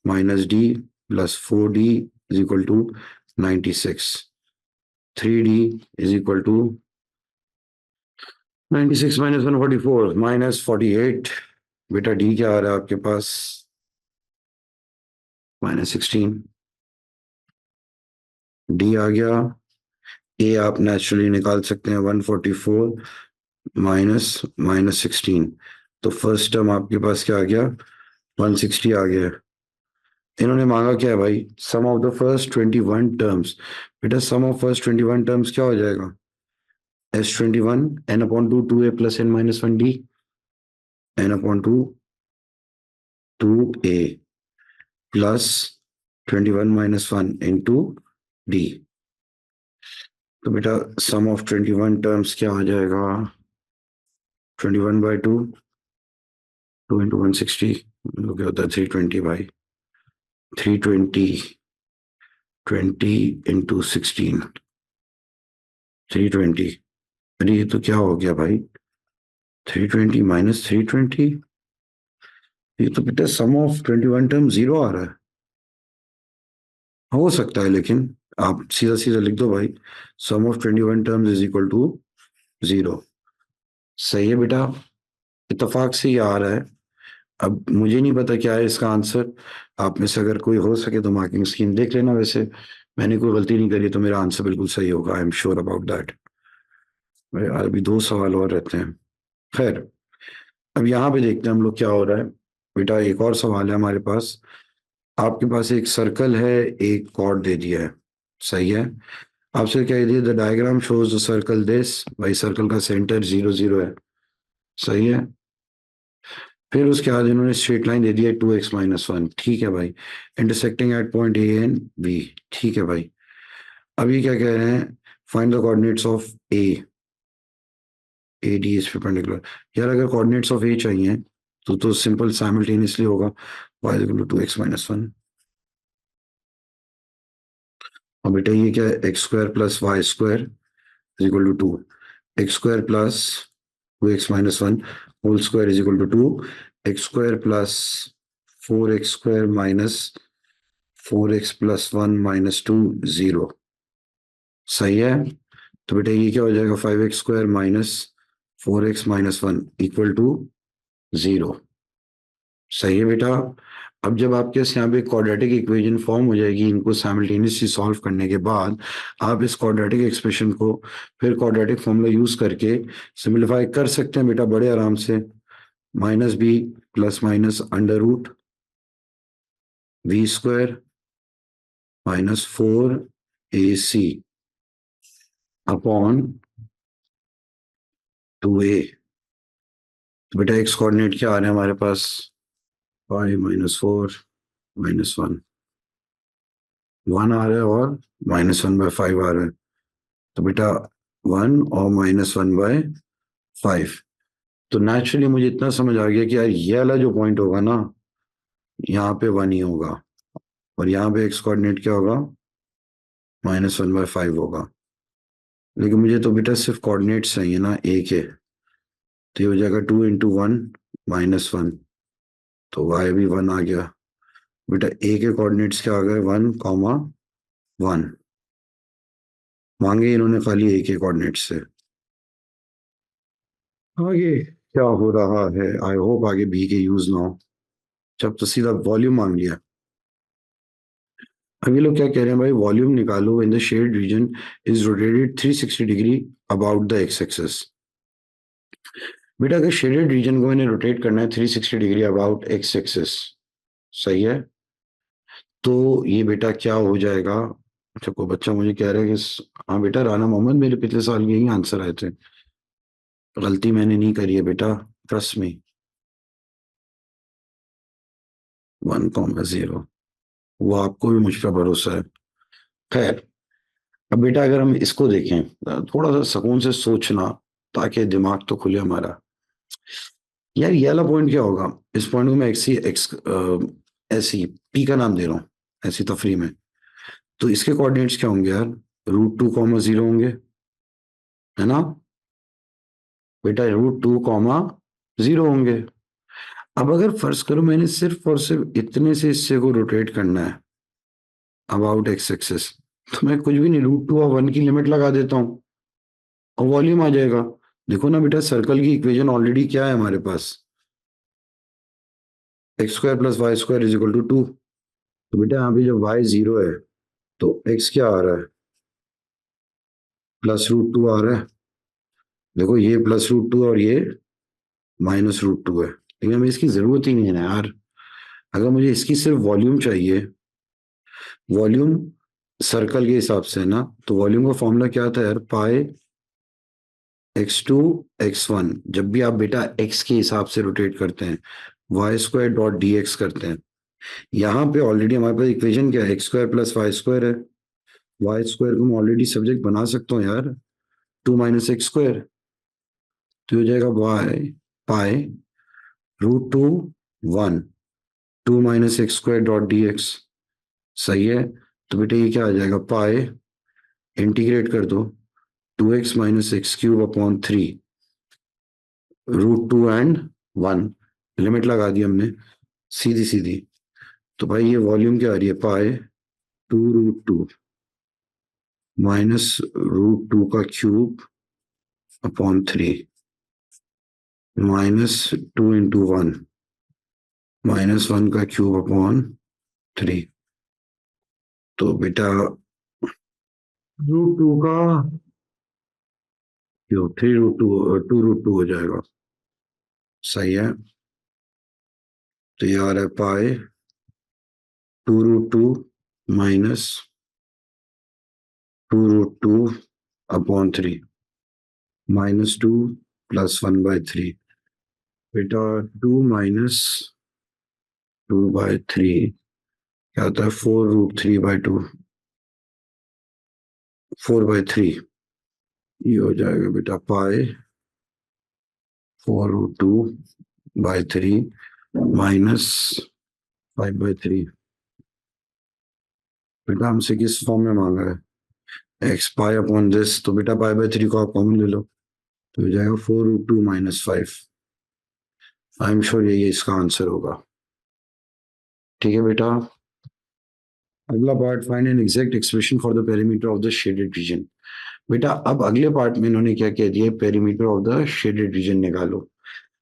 minus D plus 4d is equal to 96। 3d is equal to 96 minus 144 minus 48। बेटा डी क्या आ रहा है आपके पास -16। डी आ गया, ए आप नेचुरली निकाल सकते हैं 144 माइनस 16। तो फर्स्ट टर्म आपके पास क्या आ गया 160 आ गया। इन्होंने मांगा क्या है भाई sum of the first 21 terms. बेटा सम ऑफ फर्स्ट 21 टर्म्स क्या हो जाएगा S21 n upon 2 2a plus n minus 1d n upon 2 2a plus 21 minus 1 into d। तो बेटा सम ऑफ 21 टर्म्स क्या आ जाएगा 21/2 2 इंटू 160 क्या होता है 320 भाई 320 20 इंटू 16 320। अरे ये तो क्या हो गया भाई 320 माइनस 320, ये तो बेटा सम ऑफ 21 टर्म 0 आ रहा है। हो सकता है लेकिन आप सीधा सीधा लिख दो भाई sum of 21 terms is equal to 0। सही है बेटा, इत्तेफाक से ये आ रहा है। अब मुझे नहीं पता क्या है इसका आंसर, आप में से अगर कोई हो सके तो मार्किंग स्कीम देख लेना। वैसे मैंने कोई गलती नहीं करी तो मेरा आंसर बिल्कुल सही होगा, I am sure about that. अभी 2 सवाल और रहते हैं। खैर अब यहाँ पे देखते हैं हम लोग क्या हो रहा है। बेटा एक और सवाल है हमारे पास। आपके पास एक सर्कल है, एक कॉर्ड दे दिया है, सही है। आपसे कह दिया the diagram shows the circle this, भाई सर्कल का सेंटर 0 0 है, सही है। फिर उसके बाद इन्होंने स्ट्रेट लाइन दे दिया 2x-1, ठीक है भाई, intersecting at point A and B, ठीक है भाई। अभी क्या कह रहे हैं find the coordinates of A, A D is perpendicular. यार अगर कोऑर्डिनेट्स ऑफ ए चाहिए तो सिंपल साइमल्टेनियसली होगा y is equal to 2x-1। और बेटा ये क्या है X square plus Y square is equal to 2, X square plus 2x-1 whole square is equal to 2, X square plus 4x square minus 4x plus 1 minus 2 0, सही है। तो बेटा ये क्या हो जाएगा 5x square minus 4x minus 1 equal to 0, सही है बेटा। अब जब आपके यहाँ पे क्वाड्रेटिक इक्वेशन फॉर्म हो जाएगी, इनको साइमल्टेनियसली सॉल्व करने के बाद आप इस क्वाड्रेटिक एक्सप्रेशन को फिर क्वाड्रेटिक फॉर्मूला यूज करके सिंप्लीफाई कर सकते हैं बेटा बड़े आराम से। Minus B plus minus under root B square minus 4ac upon 2a। तो बेटा एक्स कोऑर्डिनेट क्या आ रहे हैं हमारे पास 5 माइनस 4 माइनस 1 1 आ रहा है और -1/5 आ रहा है। तो बेटा 1 और -1/5। तो नेचुरली मुझे इतना समझ आ गया कि यार ये वाला जो पॉइंट होगा ना यहाँ पे 1 ही होगा, और यहाँ पे एक्स कोऑर्डिनेट क्या होगा -1/5 होगा। लेकिन मुझे तो बेटा सिर्फ कोऑर्डिनेट्स चाहिए ना ए के, तो ये हो जाएगा 2 इंटू 1 -1, तो वाई भी 1 आ गया। बेटा ए के कोऑर्डिनेट्स क्या आ गए 1,1 मांगे इन्होंने खाली ए के कोऑर्डिनेट्स से। आगे क्या हो रहा है आई होप आगे बी के यूज ना हो, जब तो सीधा वॉल्यूम मांग लिया। अब ये लोग क्या कह रहे हैं भाई वॉल्यूम निकालो in the shade region is rotated 360 degree about the X axis. बेटा अगर शेडेड रीजन को मैंने रोटेट करना है 360 डिग्री अबाउट एक्स एक्सिस, सही है। तो ये बेटा क्या हो जाएगा, अच्छा कोई बच्चा मुझे कह रहा है कि हाँ बेटा राना मोहम्मद मेरे पिछले साल यही आंसर आए थे, गलती मैंने नहीं करी है बेटा, ट्रस्ट मी। 1,0 वो आपको भी मुझ पर भरोसा है। खैर अब बेटा अगर हम इसको देखें थोड़ा सा सुकून से सोचना, ताकि दिमाग तो खुले हमारा। यार ये वाला पॉइंट क्या होगा? इस पॉइंट को मैं ऐसी पी का नाम दे रहा हूँ, ऐसी तफरी में। तो इसके कोऑर्डिनेट्स क्या होंगे यार? √2, 0 होंगे, है ना बेटा? √2, 0 होंगे। अब अगर फर्ज करो मैंने सिर्फ और सिर्फ इतने से हिस्से को रोटेट करना है अबाउट एक्स एक्सिस, तो मैं कुछ भी नहीं, √2 और 1 की लिमिट लगा देता हूँ और वॉल्यूम आ जाएगा। देखो ना बेटा, सर्कल की इक्वेशन ऑलरेडी क्या है हमारे पास? x² + y² = 2। तो बेटा यहाँ पे जब y 0 है तो x क्या आ रहा है? +√2 आ रहा है। देखो ये +√2 और ये -√2 है, लेकिन हमें इसकी जरूरत ही नहीं है ना यार। अगर मुझे इसकी सिर्फ वॉल्यूम चाहिए, वॉल्यूम सर्कल के हिसाब से है ना, तो वॉल्यूम का फॉर्मूला क्या था यार? पाई x2 x1। जब भी आप बेटा x के हिसाब से रोटेट करते हैं, y² .dx करते हैं, यहाँ पे ऑलरेडी हमारे पास इक्वेशन क्या है? x² + y² है। y² को मैं ऑलरेडी सब्जेक्ट बना सकता हूँ यार, 2 - x²। तो हो जाएगा y पाई √2 1 2 - x².dx। सही है। तो बेटा ये क्या आ जाएगा? पाई इंटीग्रेट कर दो 2x - x³/3 √2 and 1, लिमिट लगा दी हमने सीधी सीधी। तो भाई ये वॉल्यूम क्या आ रही है? पाई 2√2 - √2³/3 -2 × 1 -1³/3। तो बेटा √2 का क्यूब 2√2 हो जाएगा। सही है। तो ये आ रहा है पाई 2√2 -2√2/3 -2 + 1/3। बेटा 2 - 2/3 क्या होता है? 4√3/2, 4/3। ये हो जाएगा बेटा पाई 4√2/3 -5/3। बेटा हमसे किस फॉर्म में मांगा है? x पाई/दिस, तो बेटा पाई/3 को आप कॉमन ले लो, तो हो जाएगा 4√2 -5। आई एम श्योर यही इसका आंसर होगा। ठीक है बेटा। अगला part, find an exact expression for the perimeter of the shaded reason. बेटा अब अगले पार्ट में इन्होंने क्या कह दिया? Perimeter of the shaded reason निकालो।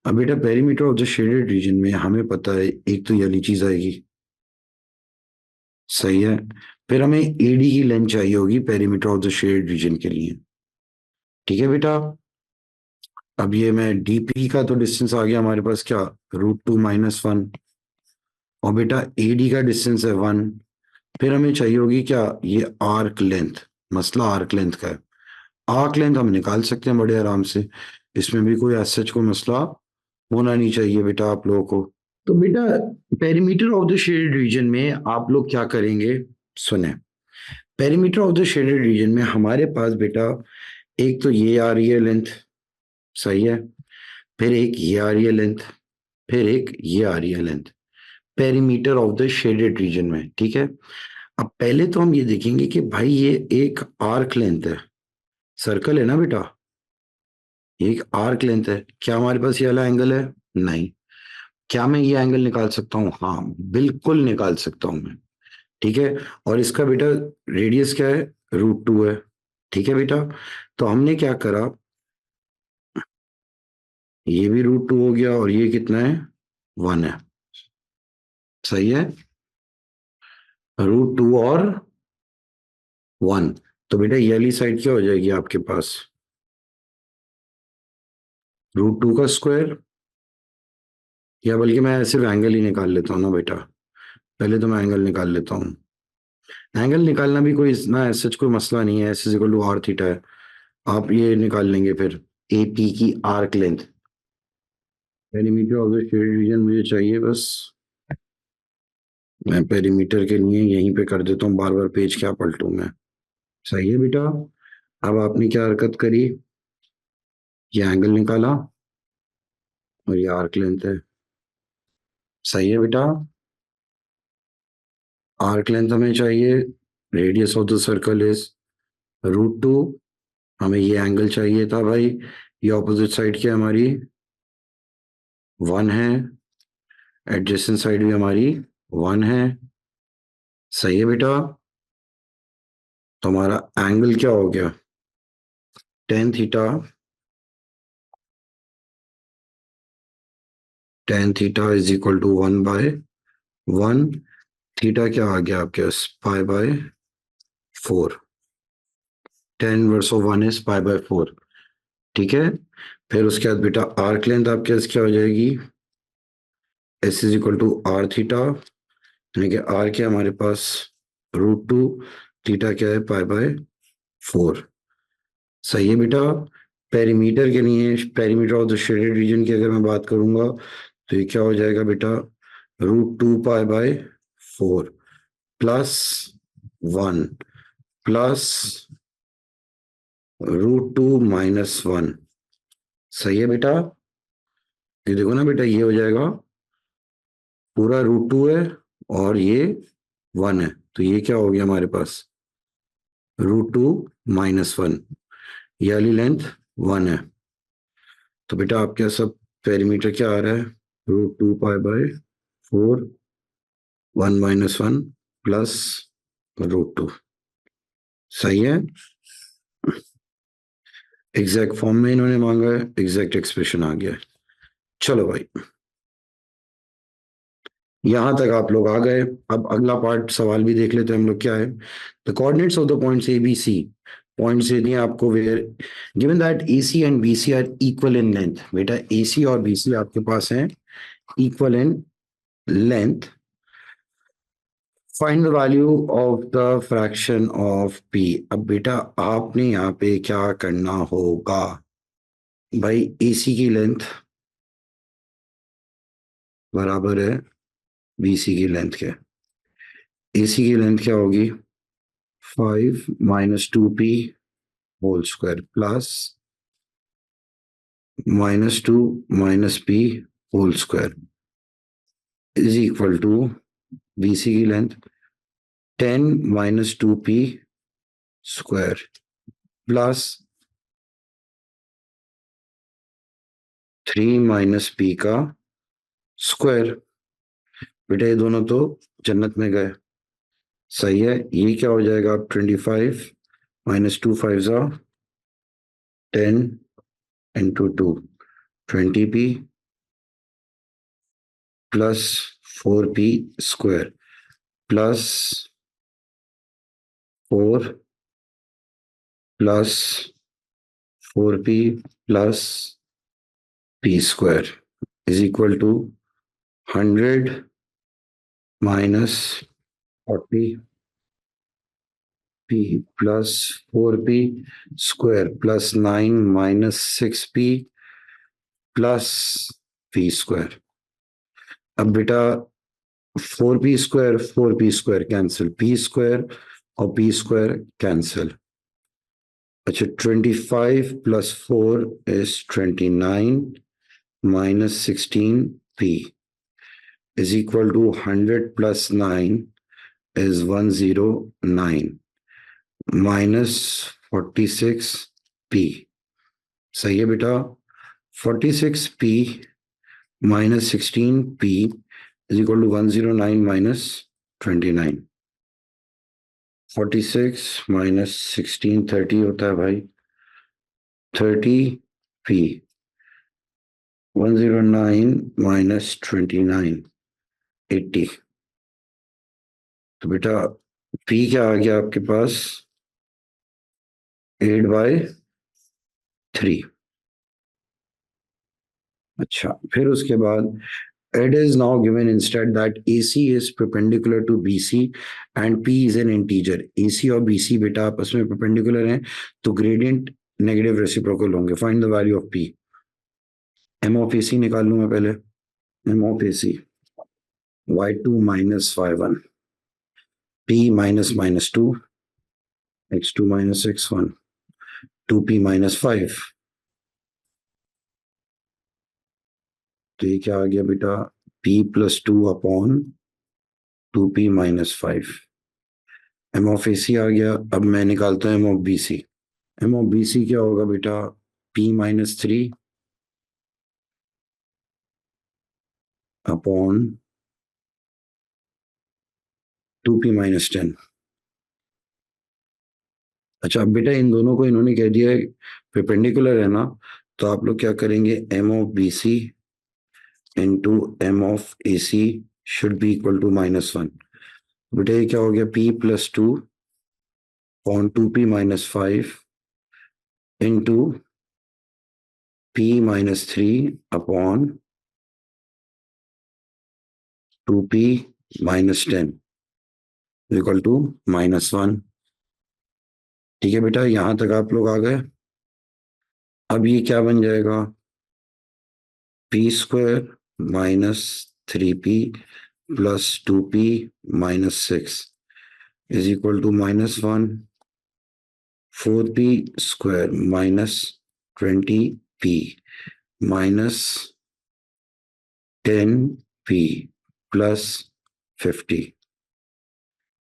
अब बेटा perimeter of the shaded reason में हमें पता है एक तो ये वाली चीज आएगी, सही है। फिर हमें एडी की लेंथ चाहिए होगी perimeter of the shaded reason के लिए। ठीक है बेटा। अब ये मैं डीपी का तो डिस्टेंस आ गया हमारे पास क्या? √2 - 1। और बेटा एडी का डिस्टेंस है 1। फिर हमें चाहिए होगी क्या? ये आर्क लेंथ। मसला आर्क लेंथ का है। आर्क लेंथ हम निकाल सकते हैं बड़े आराम से, इसमें भी कोई सच कोई मसला होना नहीं चाहिए बेटा आप लोगों को। तो बेटा perimeter of the shaded reason में आप लोग क्या करेंगे? सुने, perimeter of the shaded reason में हमारे पास बेटा एक तो ये आ रही है लेंथ, सही है। फिर एक ये आ रही है लेंथ, फिर एक ये आ रही है length, perimeter of the shaded reason में। ठीक है। अब पहले तो हम ये देखेंगे कि भाई ये एक आर्क लेंथ है, सर्कल है ना बेटा, एक आर्क लेंथ है। क्या हमारे पास ये वाला एंगल है? नहीं। क्या मैं ये एंगल निकाल सकता हूँ? हाँ बिल्कुल निकाल सकता हूं मैं। ठीक है। और इसका बेटा रेडियस क्या है? √2 है। ठीक है बेटा। तो हमने क्या करा, ये भी √2 हो गया और ये कितना है? 1 है। सही है। √2 और 1। तो बेटा ये वाली साइड क्या हो जाएगी आपके पास? √2 का स्क्वायर, या बल्कि मैं सिर्फ एंगल ही निकाल लेता हूँ ना बेटा। पहले तो मैं एंगल निकाल लेता हूँ। एंगल निकालना भी कोई ना सच कोई मसला नहीं है, S is equal to R theta है। आप ये निकाल लेंगे फिर एपी की arc length. Perimeter of the shaded region मुझे चाहिए बस, मैं पेरीमीटर के लिए यहीं पे कर देता हूँ, बार बार पेज क्या पलटूं मैं। सही है बेटा। अब आपने क्या हरकत करी? ये एंगल निकाला और ये आर्क लेंथ है। सही है बेटा। आर्क लेंथ हमें चाहिए, radius of the circle is √2। हमें ये एंगल चाहिए था भाई। ये ऑपोजिट साइड की हमारी 1 है, एडजेसेंट साइड भी हमारी 1 है। सही है बेटा। तो हमारा एंगल क्या हो गया, tan theta. Tan theta is equal to 1/1। थीटा क्या आ गया आपके पास, π/4। Tan inverse of 1 is π/4। ठीक है। फिर उसके बाद बेटा आर्क लेंथ आपके पास क्या हो जाएगी, S is equal to R theta, यानी कि आर क्या हमारे पास √2, थीटा क्या है π/4। सही है बेटा। पेरीमीटर के लिए, perimeter of the shaded reason की अगर मैं बात करूंगा तो ये क्या हो जाएगा बेटा, √2π/4 +1 +√2 - 1। सही है बेटा। ये देखो ना बेटा, ये हो जाएगा पूरा √2 है और ये 1 है, तो ये क्या हो गया हमारे पास, √2 - 1। ये वाली लेंथ 1 है। तो बेटा आपके सब पेरीमीटर क्या आ रहा है, √2π/4 1 - 1 +√2। सही है। एग्जैक्ट फॉर्म में इन्होंने मांगा है, एग्जैक्ट एक्सप्रेशन आ गया है। चलो भाई, यहां तक आप लोग आ गए। अब अगला पार्ट सवाल भी देख लेते हैं हम लोग, क्या है, the coordinates of the points A B C. Points दे दिए आपको, where given that A C and B C are equal in length. बेटा ए सी और बी सी आपके पास हैं equal in length. Find the value of the fraction of P. अब बेटा आपने यहाँ पे क्या करना होगा भाई, ए सी की लेंथ बराबर है बी सी की लेंथ के। ए सी की लेंथ क्या होगी, 5 - 2p whole square plus -2 - p whole square is equal to BC की length 10 - 2p square plus 3 - p का स्क्वायर। बेटा ये दोनों तो जन्नत में गए। सही है। ये क्या हो जाएगा, अब 25 - 2 5 10 × 2 20p plus 4p square plus 4 plus 4p plus p square is equal to 100 minus 40p plus 4p square plus 9 - 6p plus p square. अब बेटा 4p square cancel, p square और p स्क्वायर कैंसिल। अच्छा 25 + 4 is 29 - 16p is equal to 100 + 9 is 109 minus 46p। सही है बेटा। 46p minus 16p is equal to 109 minus 29। 46 minus 16 30 होता है भाई, 30p 109 minus 29 80। तो बेटा p क्या आ गया आपके पास, 8/3। अच्छा फिर उसके बाद it is now given instead that AC is perpendicular to BC and P is an integer। AC और BC बेटा आपस में perpendicular हैं तो gradient negative reciprocal होंगे। Find the value of P। M of AC निकाल लूँ मैं पहले। M of AC y2 minus y1 P minus -2 x2 minus x1 2P minus 5 तो ये क्या आ गया बेटा, p+2/2p-5। एम ऑफ ए सी आ गया। अब मैं निकालता हूँ M of B C. M of B C क्या होगा बेटा, p-3 अपॉन 2p-10। अच्छा, अब बेटा इन दोनों को इन्होंने कह दिया है परपेंडिकुलर है ना, तो आप लोग क्या करेंगे, M of B C into M of A C should be equal to -1। बेटा ये क्या हो गया, p+2/2p-5 into p-3 upon 2p-10 equal to -1। ठीक है बेटा, यहां तक आप लोग आ गए। अब ये क्या बन जाएगा, p² -3p+2p-6 is equal to -1। 4p² -20p+10p+50।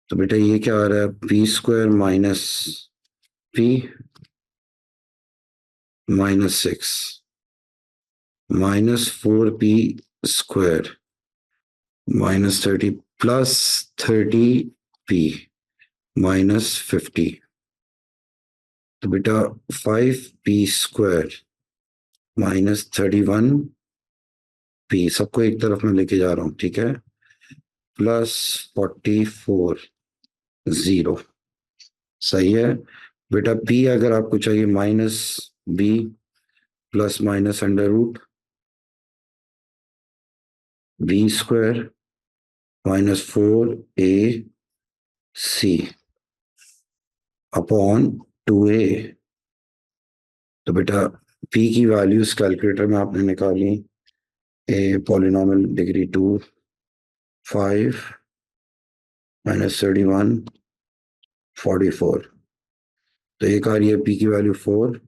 तो बेटा ये क्या आ रहा है, p²-p-6 -4p² -30 +30p-50। तो बेटा 5p² -31p, सबको एक तरफ में लेके जा रहा हूं, ठीक है, +44 0। सही है बेटा। p अगर आपको चाहिए -b +√b² -4ac upon 2a। तो बेटा p की वैल्यूज कैलकुलेटर में आपने निकाली, a पॉलिनॉमियल डिग्री 2, 5 -31 44। तो एक आ रही है p की वैल्यू 4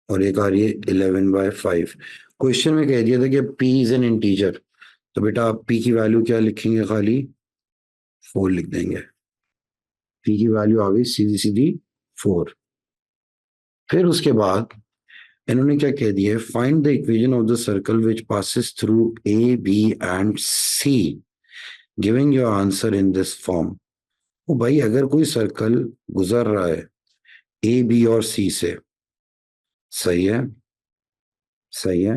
और एक आ रही है 11/5। क्वेश्चन में कह दिया था कि p इज एन इंटीजर, तो बेटा आप p की वैल्यू क्या लिखेंगे, खाली 4 लिख देंगे। p की वैल्यू आ गई सीधी सीधी 4। फिर उसके बाद इन्होंने क्या कह दिया है, find the equation of the circle which passes through A B and C giving your answer in this form. ओ भाई, अगर कोई सर्कल गुजर रहा है ए बी और सी से, सही है, सही है,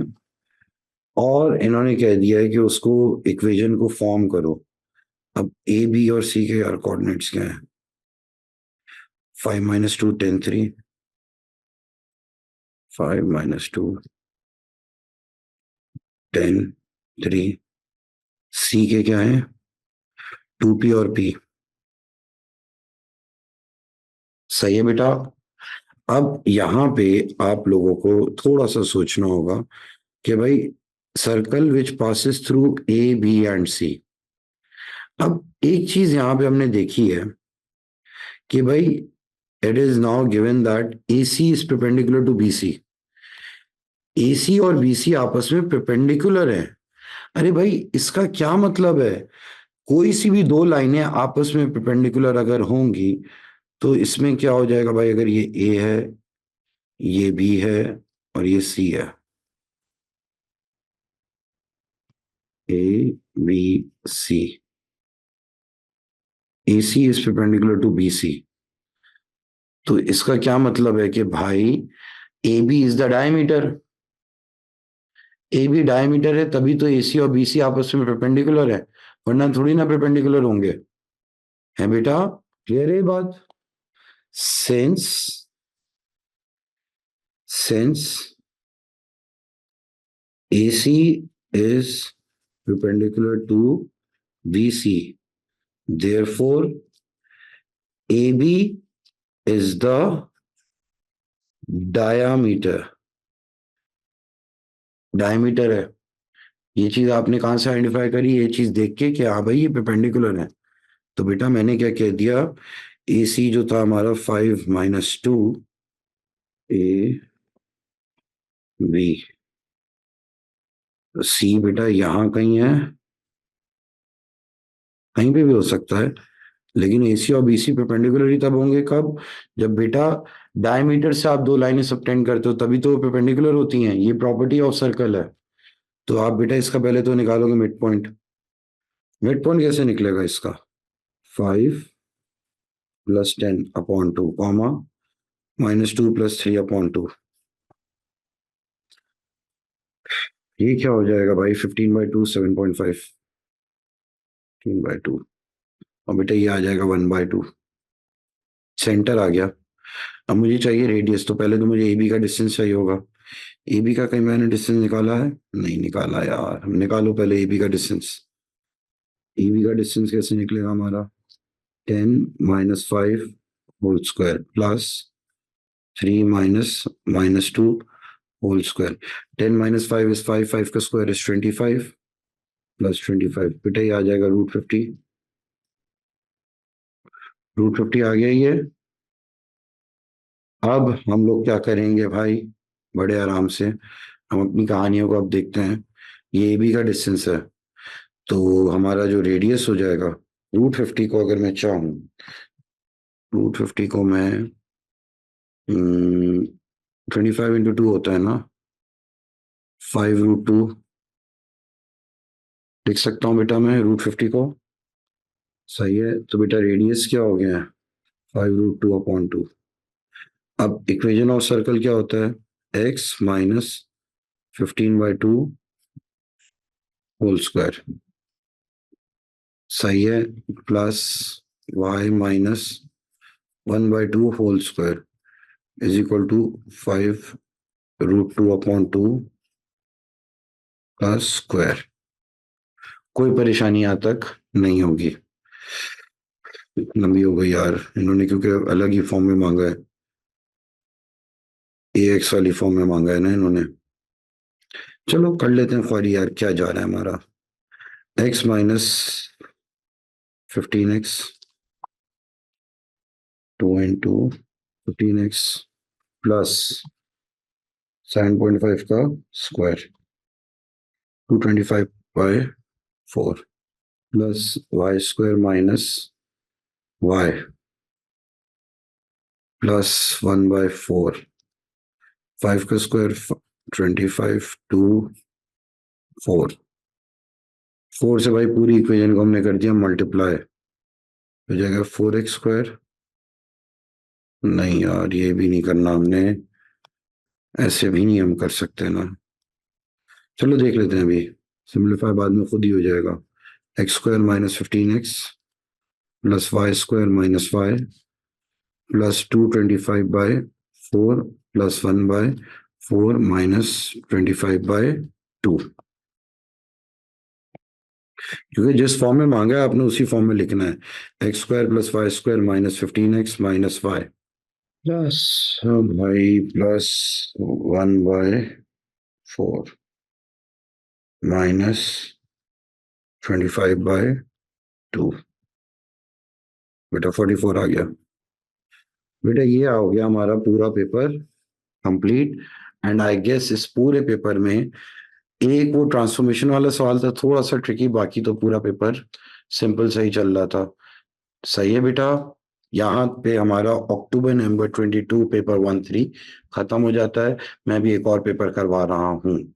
और इन्होंने कह दिया है कि उसको इक्वेशन को फॉर्म करो। अब ए बी और सी के यार कोऑर्डिनेट्स क्या है, 5 - 2 10 3, 5 - 2 10 3। सी के क्या है, 2p और p। सही है बेटा। अब यहां पे आप लोगों को थोड़ा सा सोचना होगा कि भाई circle which passes through A B and C. अब एक चीज यहां पे हमने देखी है कि भाई it is now given that A C is perpendicular to B C. A C और बी सी आपस में परपेंडिकुलर है। अरे भाई, इसका क्या मतलब है, कोई सी भी दो लाइनें आपस में परपेंडिकुलर अगर होंगी तो इसमें क्या हो जाएगा भाई, अगर ये ए है, ये बी है और ये सी है, A B C, A C is perpendicular to B C. तो इसका क्या मतलब है कि भाई A B is the diameter. A B diameter है तभी तो ए सी और बी सी आपस में परपेंडिकुलर है, वरना थोड़ी ना परपेंडिकुलर होंगे। है बेटा, क्लियर है बात। Since since A C is perpendicular to BC. Therefore, AB is the diameter. Diameter है। ये चीज आपने कहां से आइडेंटिफाई करी, ये चीज देख के कि हाँ भाई ये परपेंडिकुलर है। तो बेटा मैंने क्या कह दिया, ए सी जो था हमारा 5 - 2 ए बी सी बेटा यहाँ कहीं है, कहीं पे भी हो सकता है, लेकिन एसी और बीसी परपेंडिकुलर ही तब होंगे कब, जब बेटा डायमीटर से आप दो लाइनें सबटेंड करते हो, तभी तो परपेंडिकुलर होती हैं। ये प्रॉपर्टी ऑफ सर्कल है। तो आप बेटा इसका पहले तो निकालोगे मिड पॉइंट। मिड पॉइंट कैसे निकलेगा इसका? 5 + 10/2 कॉमा -2 + 3/2। ये क्या हो जाएगा भाई? 15/2 7.5, 15/2। और बेटा ये आ जाएगा 1/2। सेंटर आ गया। अब मुझे चाहिए रेडियस, तो पहले तो मुझे ए बी का डिस्टेंस चाहिए होगा। ए बी का कहीं मैंने डिस्टेंस निकाला है? नहीं निकाला यार। हम निकालो पहले ए बी का डिस्टेंस। ए बी का डिस्टेंस कैसे निकलेगा हमारा? 10 - 5 whole square plus 3 - -2 whole square. 10 - 5 is 5, 5 का स्क्वायर इज 25 प्लस 25, बेटा ये आ जाएगा √50। √50 आ गया ये। अब हम लोग क्या करेंगे भाई? बड़े आराम से हम अपनी कहानियों को अब देखते हैं। ये ए बी का डिस्टेंस है, तो हमारा जो रेडियस हो जाएगा, √50 को अगर मैं चाहूँ, √50 को मैं 25 × 2 होता है ना, 5√2 लिख सकता हूँ बेटा मैं √50 को। सही है। तो बेटा रेडियस क्या हो गया है? 5√2/2। अब इक्वेशन ऑफ सर्कल क्या होता है? x - 15/2 whole square. सही है। Plus y - 1/2 whole square is equal to 5√2/2 का स्क्वायर। कोई परेशानी यहाँ तक नहीं होगी। लंबी हो गई यार, इन्होंने क्योंकि अलग ही फॉर्म में मांगा है, ax वाली फॉर्म में मांगा है ना इन्होंने। चलो कर लेते हैं ख्वारी यार, क्या जा रहा है हमारा? x - 15x 2 × 15x प्लस 7.5 का square 225/4 plus y² minus y plus 1/4। 5 का स्क्वायर 25 2 4। 4 से भाई पूरी इक्वेशन को हमने कर दिया मल्टीप्लाई, हो जाएगा 4x²। नहीं यार, ये भी नहीं करना हमने, ऐसे भी नहीं हम कर सकते ना। चलो देख लेते हैं अभी, सिंप्लीफाई बाद में खुद ही हो जाएगा। x² - 15x plus y² - y plus 225/4 plus 1/4 minus 25/2। क्योंकि जिस फॉर्म में मांगा है आपने उसी फॉर्म में लिखना है। x² + y² - 15x - y plus भाई प्लस 1/4 माइनस 25/2। बेटा 44 आ गया। बेटा ये हो गया हमारा पूरा paper complete. And I guess इस पूरे पेपर में एक वो ट्रांसफॉर्मेशन वाला सवाल था थोड़ा सा ट्रिकी, बाकी तो पूरा पेपर सिंपल सही चल रहा था। सही है बेटा। यहाँ पे हमारा अक्टूबर नवंबर 22 पेपर 1 3 खत्म हो जाता है। मैं भी एक और पेपर करवा रहा हूँ।